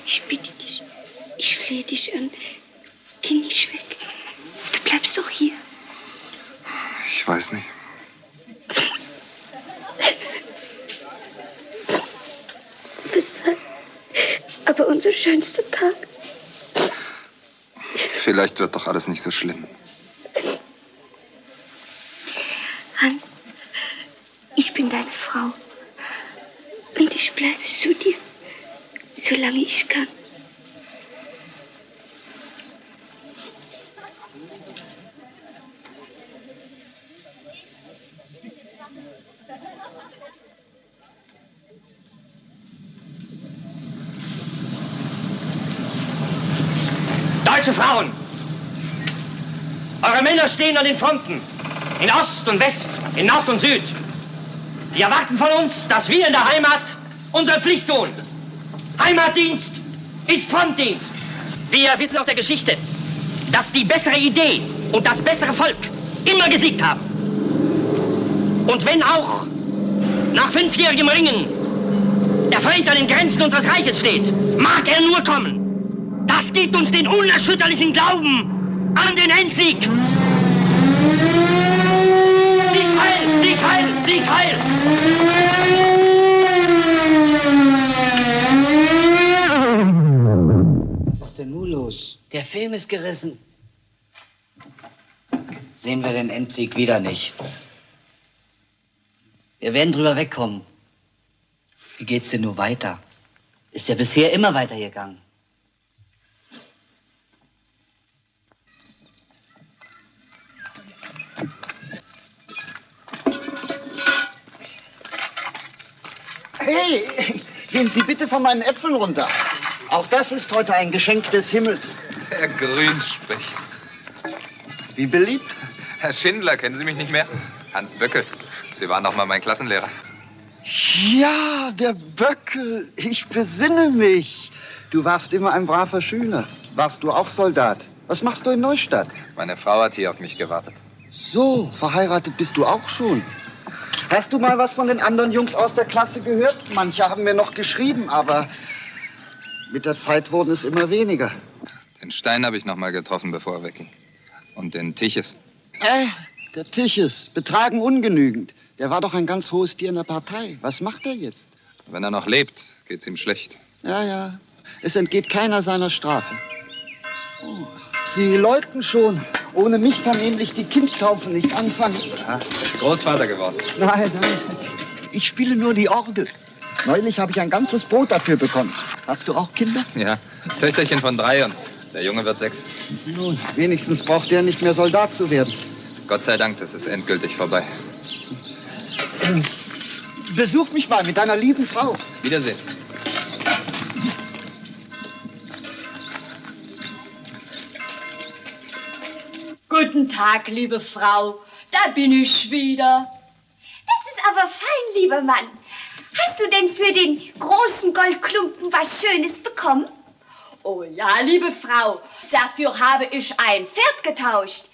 Ich bitte dich, ich flehe dich an. Geh nicht weg. Du bleibst doch hier. Ich weiß nicht. Weshalb? Aber unser schönster Tag. Vielleicht wird doch alles nicht so schlimm. Hans, ich bin deine Frau. Und ich bleibe zu dir, solange ich kann. Deutsche Frauen! Eure Männer stehen an den Fronten. In Ost und West, in Nord und Süd. Sie erwarten von uns, dass wir in der Heimat unsere Pflicht tun. Heimatdienst ist Frontdienst. Wir wissen aus der Geschichte, dass die bessere Idee und das bessere Volk immer gesiegt haben. Und wenn auch nach 5-jährigem Ringen der Feind an den Grenzen unseres Reiches steht, mag er nur kommen. Das gibt uns den unerschütterlichen Glauben an den Endsieg. Sieg heil, Sieg heil, Sieg heil! Was ist denn nun los? Der Film ist gerissen. Sehen wir den Endsieg wieder nicht. Wir werden drüber wegkommen. Wie geht's denn nur weiter? Ist ja bisher immer weitergegangen. Hey, gehen Sie bitte von meinen Äpfeln runter. Auch das ist heute ein Geschenk des Himmels. Der Grünspecht. Wie beliebt? Herr Schindler, kennen Sie mich nicht mehr? Hans Böckel. Sie waren doch mal mein Klassenlehrer. Ja, der Böckel. Ich besinne mich. Du warst immer ein braver Schüler. Warst du auch Soldat? Was machst du in Neustadt? Meine Frau hat hier auf mich gewartet. So, verheiratet bist du auch schon. Hast du mal was von den anderen Jungs aus der Klasse gehört? Manche haben mir noch geschrieben, aber mit der Zeit wurden es immer weniger. Den Stein habe ich noch mal getroffen, bevor er wegging. Und den Tiches. Der Tiches, betragen ungenügend. Der war doch ein ganz hohes Tier in der Partei. Was macht er jetzt? Wenn er noch lebt, geht's ihm schlecht. Ja, ja. Es entgeht keiner seiner Strafe. Oh. Sie läuten schon. Ohne mich kann nämlich die Kindtaufe nicht anfangen. Ah, Großvater geworden. Nein, nein. Ich spiele nur die Orgel. Neulich habe ich ein ganzes Brot dafür bekommen. Hast du auch Kinder? Ja, Töchterchen von 3 und der Junge wird 6. Nun, wenigstens braucht er nicht mehr Soldat zu werden. Gott sei Dank, das ist endgültig vorbei. Besuch mich mal mit deiner lieben Frau. Wiedersehen. Guten Tag, liebe Frau. Da bin ich wieder. Das ist aber fein, lieber Mann. Hast du denn für den großen Goldklumpen was Schönes bekommen? Oh ja, liebe Frau. Dafür habe ich ein Pferd getauscht.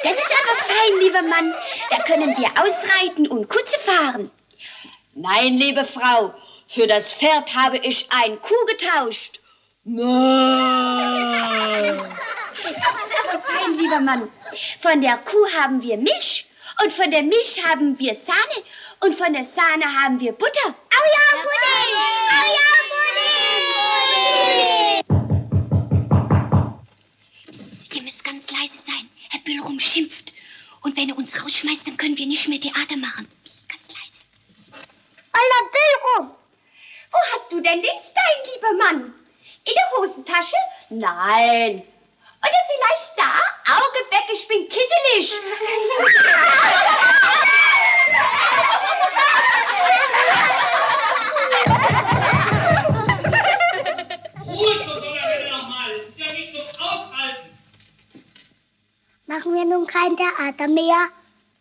Das ist aber fein, lieber Mann. Da können wir ausreiten und Kutsche fahren. Nein, liebe Frau. Für das Pferd habe ich ein Kuh getauscht. Das ist aber fein, lieber Mann. Von der Kuh haben wir Milch und von der Milch haben wir Sahne und von der Sahne haben wir Butter. Au ja, Pudding! Au ja, Pudding! Psst, ihr müsst ganz leise sein. Herr Büllrum schimpft. Und wenn er uns rausschmeißt, dann können wir nicht mehr Theater machen. Psst, ganz leise. Alla Büllrum! Wo hast du denn den Stein, lieber Mann? In der Hosentasche? Nein. Oder vielleicht da? Auge weg, ich bin kisselig. Ruhe, bitte nochmal. Das ist ja nicht zum Aufhalten. Machen wir nun kein Theater mehr?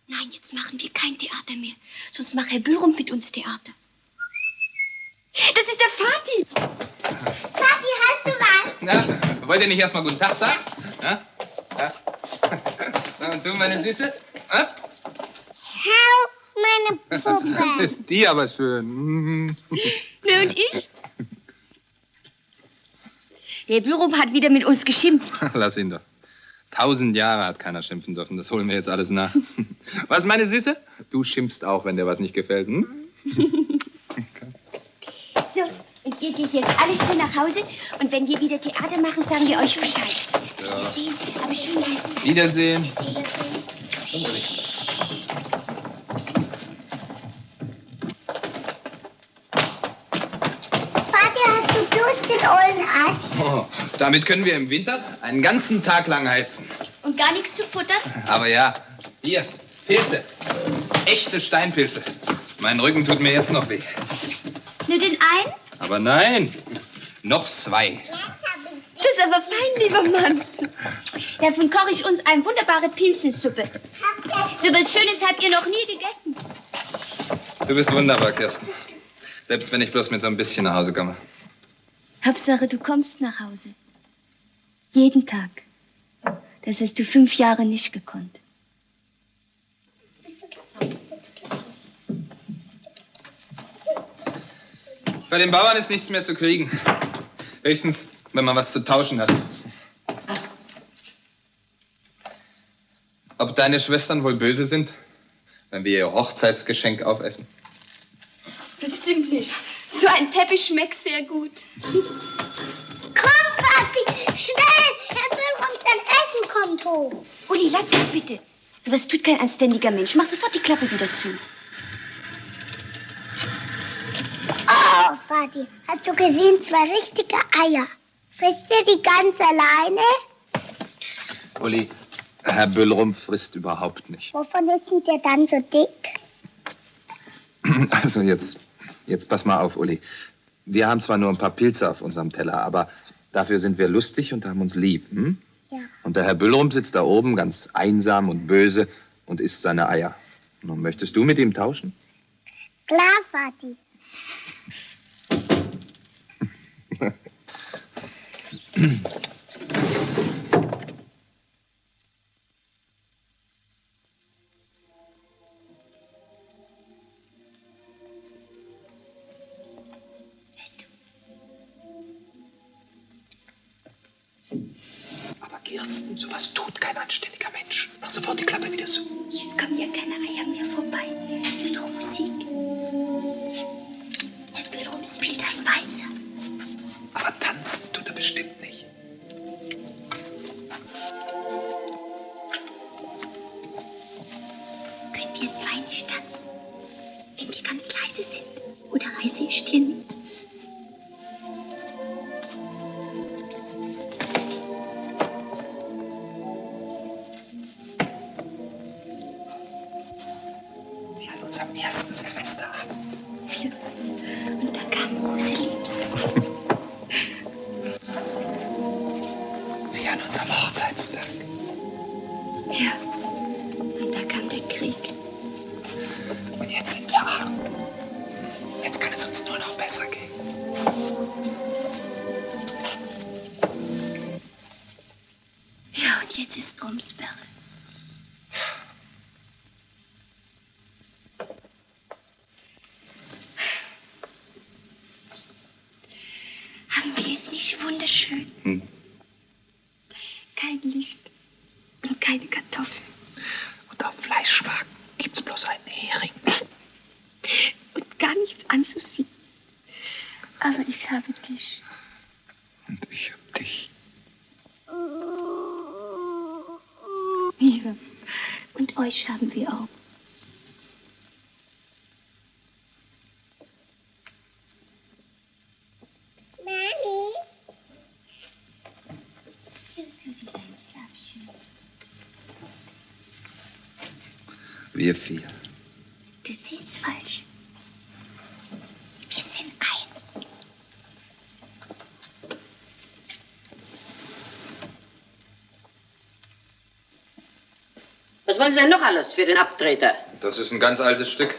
Nein, jetzt machen wir kein Theater mehr. Sonst macht Herr Büllrum mit uns Theater. Das ist der Vati. Vati, hast du was? Na, wollt ihr nicht erst mal guten Tag sagen? Ja? Ja. Na, und du, meine Süße? Ja? Hau, meine Puppe. Ist die aber schön. Ne, und ich? Herr Büllrum hat wieder mit uns geschimpft. Lass ihn doch. 1000 Jahre hat keiner schimpfen dürfen. Das holen wir jetzt alles nach. Was, meine Süße? Du schimpfst auch, wenn dir was nicht gefällt, hm? So, und ihr geht jetzt alles schön nach Hause. Und wenn wir wieder Theater machen, sagen wir euch Bescheid. Ja. Wiedersehen, aber schön leise sein. Wiedersehen. Vati, hast du bloß den ollen Ass? Oh, damit können wir im Winter einen ganzen Tag lang heizen. Und gar nichts zu futtern? Aber ja, hier, Pilze. Echte Steinpilze. Mein Rücken tut mir jetzt noch weh. Nur den einen? Aber nein, noch 2. Das ist aber fein, lieber Mann. Davon koche ich uns eine wunderbare Pilzensuppe. So was Schönes habt ihr noch nie gegessen. Du bist wunderbar, Kirsten. Selbst wenn ich bloß mit so ein bisschen nach Hause komme. Hauptsache, du kommst nach Hause. Jeden Tag. Das hast du 5 Jahre nicht gekonnt. Bei den Bauern ist nichts mehr zu kriegen. Höchstens, wenn man was zu tauschen hat. Ob deine Schwestern wohl böse sind, wenn wir ihr Hochzeitsgeschenk aufessen? Bestimmt nicht. So ein Teppich schmeckt sehr gut. Komm, Vati, schnell! Herr Böllrum, dein Essen kommt hoch. Uli, lass das bitte. So was tut kein anständiger Mensch. Mach sofort die Klappe wieder zu. Oh, Vati, hast du gesehen? 2 richtige Eier. Frisst ihr die ganz alleine? Uli, Herr Böllrum frisst überhaupt nicht. Wovon ist denn der dann so dick? Also jetzt pass mal auf, Uli. Wir haben zwar nur ein paar Pilze auf unserem Teller, aber dafür sind wir lustig und haben uns lieb. Hm? Ja. Und der Herr Böllrum sitzt da oben ganz einsam und böse und isst seine Eier. Nun, möchtest du mit ihm tauschen? Klar, Vati. Aber Kirsten, sowas tut kein anständiger Mensch. Mach sofort die Klappe wieder zu. Jetzt kommen ja keine Eier mehr vorbei. Nur noch Musik. Herr Böllrum spielt ein Walzer. Aber tanzen tut er bestimmt nicht. Können wir 2 nicht tanzen? Wenn wir ganz leise sind. Oder reise ich dir nicht? Wie an unserem ersten Silvesterabend. Ja. Und da kam große Liebste. Wie an unserem Hochzeitstag. Ja. Und da kam der Krieg. Und jetzt sind wir arm. Jetzt kann es uns nur noch besser gehen. Ja, und jetzt ist Rumsberge. Haben wir es nicht wunderschön? Hm. Kein Licht und keine Kartoffeln. Und auf Fleischwagen gibt's bloß einen Hering. Und gar nichts anzusehen. Aber ich habe dich. Und ich hab dich. Ja. Und euch haben wir auch. Mami? Hier ist Susi, dein Schlafchen. Wir 4. Du siehst falsch. Wir sind 1. Was wollen Sie denn noch alles für den Abtreter? Das ist ein ganz altes Stück.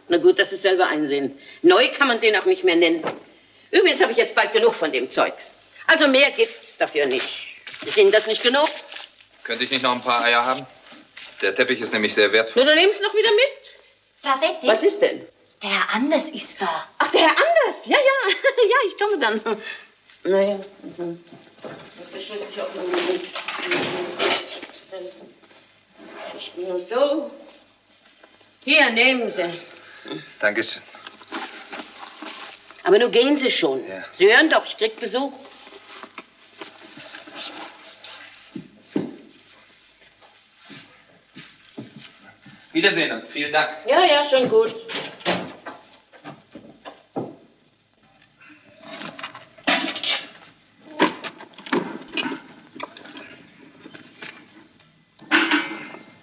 Na gut, dass Sie es selber einsehen. Neu kann man den auch nicht mehr nennen. Übrigens habe ich jetzt bald genug von dem Zeug. Also mehr gibt's dafür nicht. Ist Ihnen das nicht genug? Könnte ich nicht noch ein paar Eier haben? Der Teppich ist nämlich sehr wertvoll. Nur, dann nehmen Sie es noch wieder mit. Rafetti? Was ist denn? Der Herr Anders ist da. Ach, der Herr Anders. Ja, ja. Ja, ich komme dann. Naja, also. Das ist schließlich auch noch nicht. Nur so. Hier, nehmen Sie. Dankeschön. Aber nun gehen Sie schon. Ja. Sie hören doch, ich krieg Besuch. Wiedersehen und vielen Dank. Ja, ja, schon gut.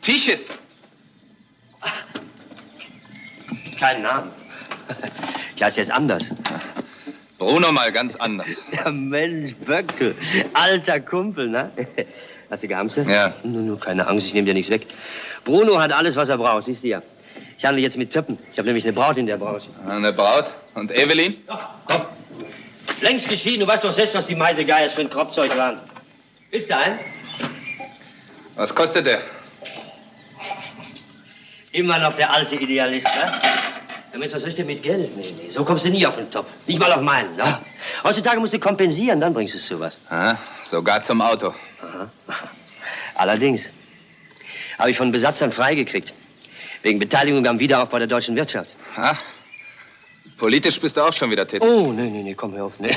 Tisches. Keinen Namen. Ich heiße jetzt anders. Bruno mal ganz anders. Ja, Mensch, Böcke. Alter Kumpel, ne? Hast du gehamstert? Ja. Nur keine Angst, ich nehme dir nichts weg. Bruno hat alles, was er braucht, siehst du ja. Ich handle jetzt mit Töppen. Ich habe nämlich eine Braut in der Branche. Eine Braut? Und Evelyn? Komm. Längst geschieden, du weißt doch selbst, was die Meisegeiers für ein Kropfzeug waren. Willst du einen? Was kostet der? Immer noch der alte Idealist, ne? Ja, Mensch, was soll ich denn mit Geld? Nee, so kommst du nie auf den Topf. Nicht mal auf meinen, ne? Ja. Heutzutage musst du kompensieren, dann bringst du es zu was. Ah, sogar zum Auto. Aha. Allerdings. Habe ich von Besatzern freigekriegt. Wegen Beteiligung am Wiederaufbau der deutschen Wirtschaft. Ach, politisch bist du auch schon wieder tätig. Oh, nee, komm, hör auf. Nee.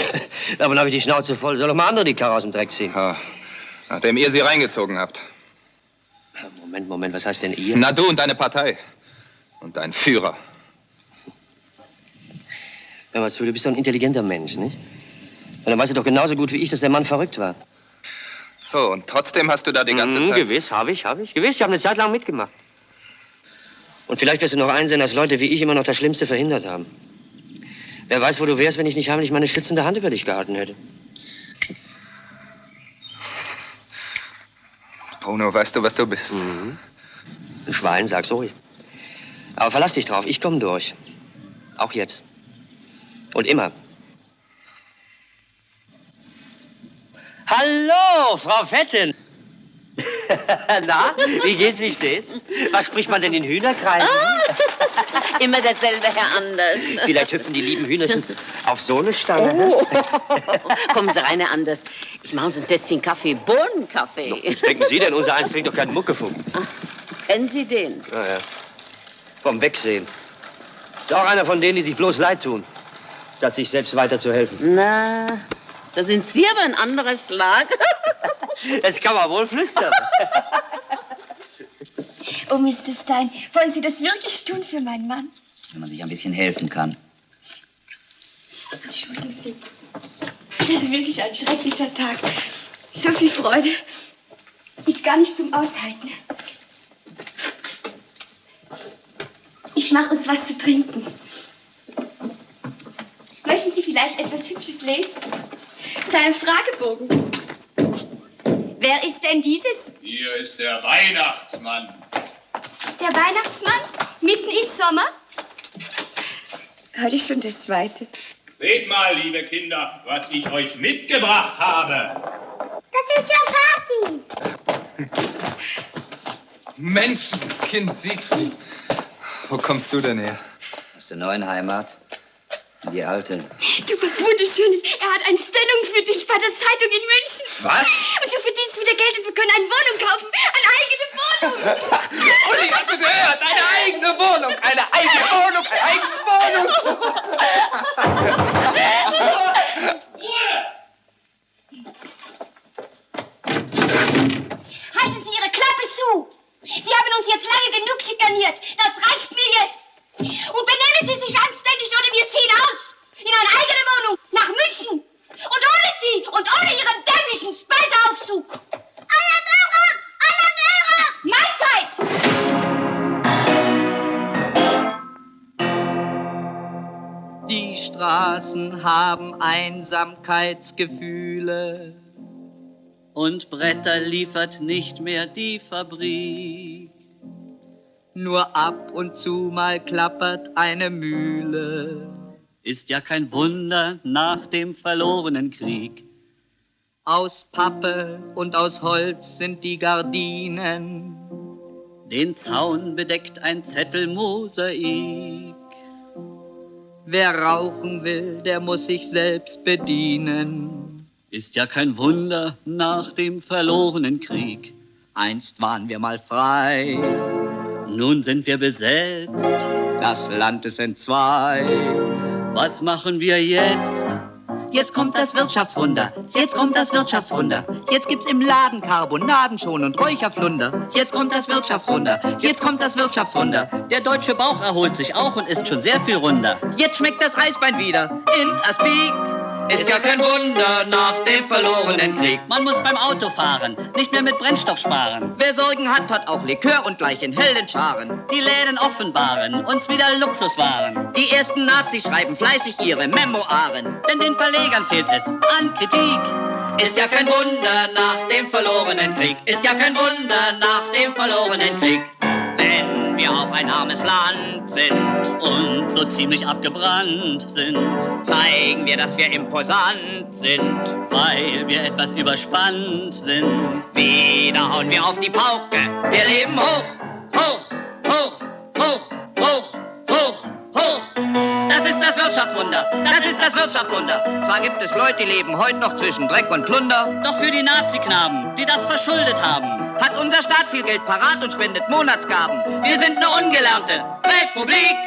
Davon habe ich die Schnauze voll. Soll doch mal andere die Karre aus dem Dreck ziehen. Ja, nachdem ihr sie reingezogen habt. Moment, was heißt denn ihr? Na, du und deine Partei. Und dein Führer. Hör mal zu, du bist doch ein intelligenter Mensch, nicht? Und dann weißt du doch genauso gut wie ich, dass der Mann verrückt war. So, und trotzdem hast du da die ganze Zeit... Gewiss, habe ich. Gewiss, ich habe eine Zeit lang mitgemacht. Und vielleicht wirst du noch einsehen, dass Leute wie ich immer noch das Schlimmste verhindert haben. Wer weiß, wo du wärst, wenn ich nicht heimlich meine schützende Hand über dich gehalten hätte. Bruno, weißt du, was du bist? Ein Schwein, sag's ruhig. Aber verlass dich drauf, ich komme durch. Auch jetzt. Und immer. Hallo, Frau Vettin. Na, wie geht's, wie steht's? Was spricht man denn in Hühnerkreisen? Immer derselbe Herr Anders. Vielleicht hüpfen die lieben Hühnerchen auf so eine Stange. Oh. Kommen Sie rein, Herr Anders. Ich mache uns ein Tässchen Kaffee, Bohnenkaffee. Was denken Sie denn? Unser Eins trinkt doch keinen Muckefunk. Kennen Sie den? Ja. Vom Wegsehen. Ist auch einer von denen, die sich bloß leid tun, statt sich selbst weiter zu helfen. Na, da sind Sie aber ein anderer Schlag. Das kann man wohl flüstern. Oh, Mr. Stein, wollen Sie das wirklich tun für meinen Mann? Wenn man sich ein bisschen helfen kann. Entschuldigen Sie. Das ist wirklich ein schrecklicher Tag. So viel Freude ist gar nicht zum Aushalten. Ich mache uns was zu trinken. Möchten Sie vielleicht etwas Hübsches lesen? Seinen Fragebogen. Wer ist denn dieses? Hier ist der Weihnachtsmann. Der Weihnachtsmann? Mitten im Sommer? Heute schon das zweite. Seht mal, liebe Kinder, was ich euch mitgebracht habe. Das ist ja Vati. Menschenskind Siegfried. Wo kommst du denn her? Aus der neuen Heimat. In die alte. Du, was Wunderschönes. Er hat eine Stellung für dich bei der Zeitung in München. Was? Und du verdienst wieder Geld und wir können eine Wohnung kaufen. Eine eigene Wohnung. Uli, hast du gehört? Eine eigene Wohnung. Eine eigene Wohnung. Eine eigene Ruhe! Halten Sie Ihre Klappe zu. Sie haben uns jetzt lange genug schikaniert. Das reicht mir jetzt. Und benehmen Sie sich anständig oder wir ziehen aus. In eine eigene Wohnung, nach München. Und ohne Sie und ohne Ihren dämlichen Speiseaufzug. Mahlzeit! Die Straßen haben Einsamkeitsgefühle und Bretter liefert nicht mehr die Fabrik. Nur ab und zu mal klappert eine Mühle. Ist ja kein Wunder nach dem verlorenen Krieg. Aus Pappe und aus Holz sind die Gardinen. Den Zaun bedeckt ein Zettelmosaik. Wer rauchen will, der muss sich selbst bedienen. Ist ja kein Wunder nach dem verlorenen Krieg. Einst waren wir mal frei. Nun sind wir besetzt, das Land ist entzwei. Was machen wir jetzt? Jetzt kommt das Wirtschaftswunder, jetzt kommt das Wirtschaftswunder. Jetzt gibt's im Laden Karbonaden schon und Räucherflunder. Jetzt kommt das Wirtschaftswunder, jetzt kommt das Wirtschaftswunder. Der deutsche Bauch erholt sich auch und ist schon sehr viel runder. Jetzt schmeckt das Eisbein wieder in Aspik. Ist ja kein Wunder nach dem verlorenen Krieg. Man muss beim Autofahren nicht mehr mit Brennstoff sparen. Wer Sorgen hat, hat auch Likör und gleich in hellen Scharen. Die Läden offenbaren uns wieder Luxuswaren. Die ersten Nazis schreiben fleißig ihre Memoiren. Denn den Verlegern fehlt es an Kritik. Ist ja kein Wunder nach dem verlorenen Krieg. Ist ja kein Wunder nach dem verlorenen Krieg. Wenn wir auf ein armes Land sind und so ziemlich abgebrannt sind, zeigen wir, dass wir imposant sind, weil wir etwas überspannt sind. Wieder hauen wir auf die Pauke, wir leben hoch, hoch, hoch, hoch, hoch, hoch, hoch. das Wirtschaftswunder. Das ist das Wirtschaftswunder. Zwar gibt es Leute, die leben heute noch zwischen Dreck und Plunder. Doch für die Naziknaben, die das verschuldet haben, hat unser Staat viel Geld parat und spendet Monatsgaben. Wir sind eine ungelernte Republik.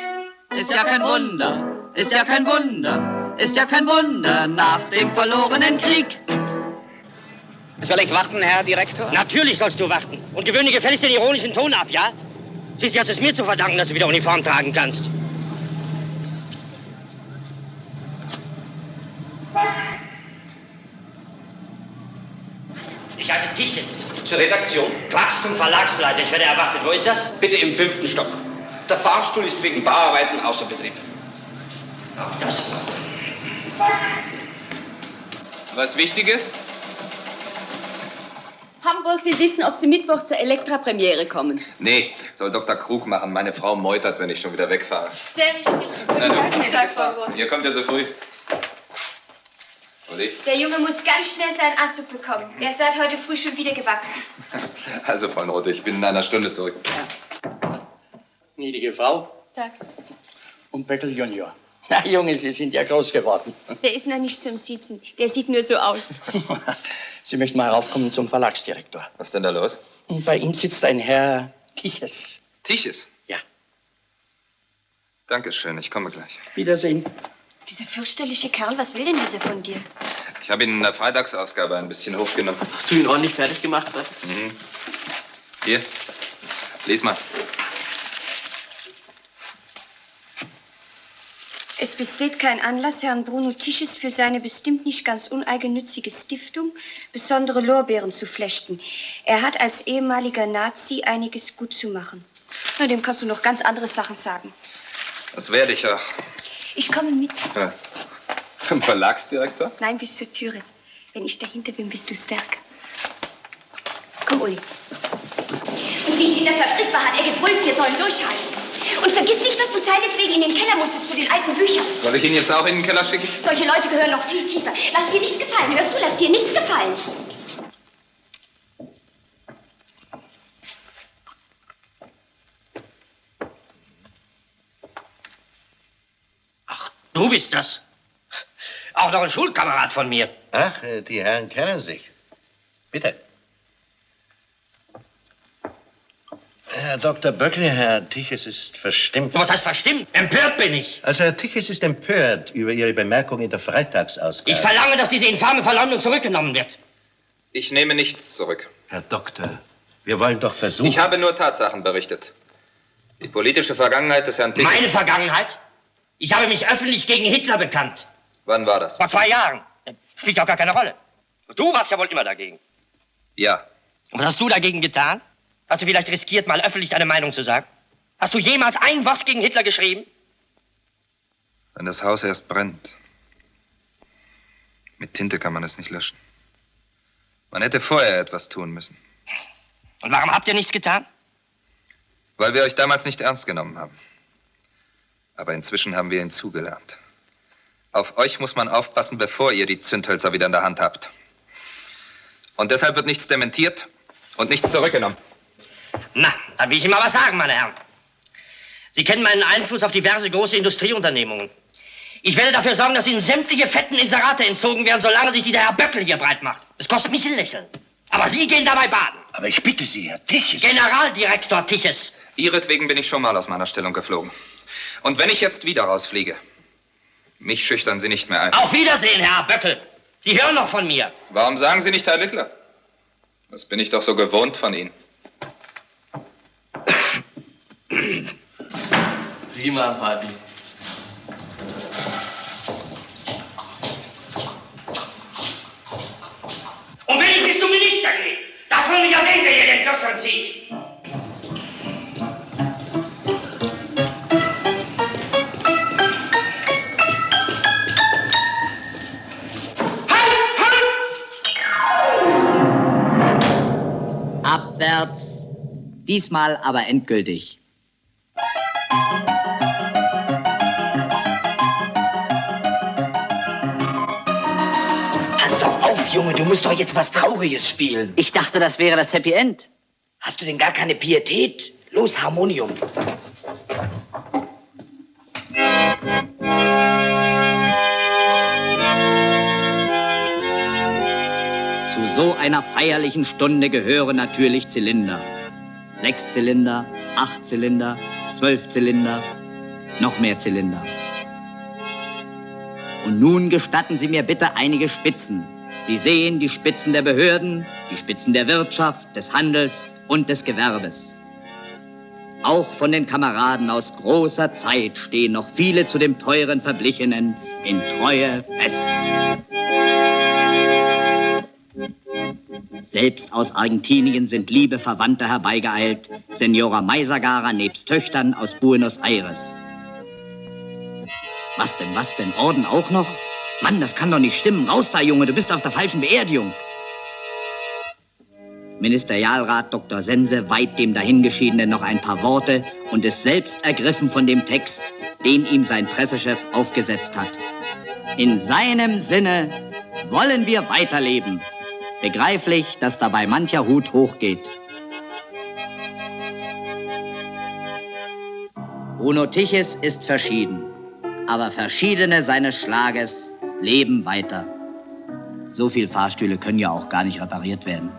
Ist ja kein Wunder, ist ja kein Wunder, ist ja kein Wunder nach dem verlorenen Krieg. Soll ich warten, Herr Direktor? Natürlich sollst du warten. Und gewöhne gefälligst den ironischen Ton ab, ja? Schließlich hast du es mir zu verdanken, dass du wieder Uniform tragen kannst. Ich heiße Tiches. Zur Redaktion? Quacks zum Verlagsleiter. Ich werde erwartet. Wo ist das? Bitte im 5. Stock. Der Fahrstuhl ist wegen Bauarbeiten außer Betrieb. Auch das noch. Was Wichtiges? Hamburg will wissen, ob Sie Mittwoch zur Elektra-Premiere kommen. Nee, soll Dr. Krug machen. Meine Frau meutert, wenn ich schon wieder wegfahre. Sehr wichtig. Na du. Guten Tag, Frau Roth. Ihr kommt ja so früh. Olli? Der Junge muss ganz schnell seinen Anzug bekommen. Er ist seit heute früh schon wieder gewachsen. Also, Frau Roth, ich bin in einer Stunde zurück. Gnädige Frau. Tag. Und Böckel Junior. Na, Junge, Sie sind ja groß geworden. Der ist noch nicht zum Sitzen. Der sieht nur so aus. Sie möchten mal raufkommen zum Verlagsdirektor. Was ist denn da los? Und bei ihm sitzt ein Herr Tiches. Tiches? Ja. Dankeschön, ich komme gleich. Wiedersehen. Dieser fürchterliche Kerl, was will denn dieser von dir? Ich habe ihn in der Freitagsausgabe ein bisschen hochgenommen. Hast du ihn ordentlich fertig gemacht, was? Mhm. Hier, lies mal. Es besteht kein Anlass, Herrn Bruno Tiches für seine bestimmt nicht ganz uneigennützige Stiftung besondere Lorbeeren zu flechten. Er hat als ehemaliger Nazi einiges gut zu machen. Na, dem kannst du noch ganz andere Sachen sagen. Das werde ich auch. Ich komme mit. Ja. Zum Verlagsdirektor? Nein, bis zur Türe. Wenn ich dahinter bin, bist du stärker. Komm, Uli. Und wie ich in der Fabrik war, hat er gebrüllt, wir sollen durchhalten. Und vergiss nicht, dass du seinetwegen in den Keller musstest zu den alten Büchern. Soll ich ihn jetzt auch in den Keller schicken? Solche Leute gehören noch viel tiefer. Lass dir nichts gefallen, hörst du? Lass dir nichts gefallen. Du bist das. Auch noch ein Schulkamerad von mir. Ach, die Herren kennen sich. Bitte. Herr Dr. Böckle, Herr Tiches ist verstimmt. Was heißt verstimmt? Empört bin ich. Also Herr Tiches ist empört über Ihre Bemerkung in der Freitagsausgabe. Ich verlange, dass diese infame Verleumdung zurückgenommen wird. Ich nehme nichts zurück. Herr Doktor, wir wollen doch versuchen... Ich habe nur Tatsachen berichtet. Die politische Vergangenheit des Herrn Tiches... Meine Vergangenheit? Ich habe mich öffentlich gegen Hitler bekannt. Wann war das? Vor 2 Jahren. Spielt ja auch gar keine Rolle. Du warst ja wohl immer dagegen. Ja. Und was hast du dagegen getan? Hast du vielleicht riskiert, mal öffentlich deine Meinung zu sagen? Hast du jemals ein Wort gegen Hitler geschrieben? Wenn das Haus erst brennt. Mit Tinte kann man es nicht löschen. Man hätte vorher etwas tun müssen. Und warum habt ihr nichts getan? Weil wir euch damals nicht ernst genommen haben. Aber inzwischen haben wir hinzugelernt. Auf euch muss man aufpassen, bevor ihr die Zündhölzer wieder in der Hand habt. Und deshalb wird nichts dementiert und nichts zurückgenommen. Na, dann will ich Ihnen mal was sagen, meine Herren. Sie kennen meinen Einfluss auf diverse große Industrieunternehmungen. Ich werde dafür sorgen, dass Ihnen sämtliche fetten Inserate entzogen werden, solange sich dieser Herr Böckel hier breit macht. Es kostet mich ein Lächeln. Aber Sie gehen dabei baden. Aber ich bitte Sie, Herr Tiches. Generaldirektor Tiches. Ihretwegen bin ich schon mal aus meiner Stellung geflogen. Und wenn ich jetzt wieder rausfliege, mich schüchtern Sie nicht mehr ein. Auf Wiedersehen, Herr Böckel. Sie hören noch von mir. Warum sagen Sie nicht Herr Littler? Das bin ich doch so gewohnt von Ihnen. Prima Party. Und wenn ich bis zum Minister gehe, das wollen wir ja sehen, wer hier den Kürzeren zieht. Abwärts. Diesmal aber endgültig. Pass doch auf, Junge, du musst doch jetzt was Trauriges spielen. Ich dachte, das wäre das Happy End. Hast du denn gar keine Pietät? Los, Harmonium. Zu so einer feierlichen Stunde gehören natürlich Zylinder. 6 Zylinder, 8 Zylinder, 12 Zylinder, noch mehr Zylinder. Und nun gestatten Sie mir bitte einige Spitzen. Sie sehen die Spitzen der Behörden, die Spitzen der Wirtschaft, des Handels und des Gewerbes. Auch von den Kameraden aus großer Zeit stehen noch viele zu dem teuren Verblichenen in Treue fest. Selbst aus Argentinien sind liebe Verwandte herbeigeeilt, Senora Maisagara nebst Töchtern aus Buenos Aires. Was denn, Orden auch noch? Mann, das kann doch nicht stimmen. Raus da, Junge, du bist auf der falschen Beerdigung. Ministerialrat Dr. Sense weiht dem Dahingeschiedenen noch ein paar Worte und ist selbst ergriffen von dem Text, den ihm sein Pressechef aufgesetzt hat. In seinem Sinne wollen wir weiterleben. Begreiflich, dass dabei mancher Hut hochgeht. Bruno Tiches ist verschieden, aber Verschiedene seines Schlages leben weiter. So viele Fahrstühle können ja auch gar nicht repariert werden.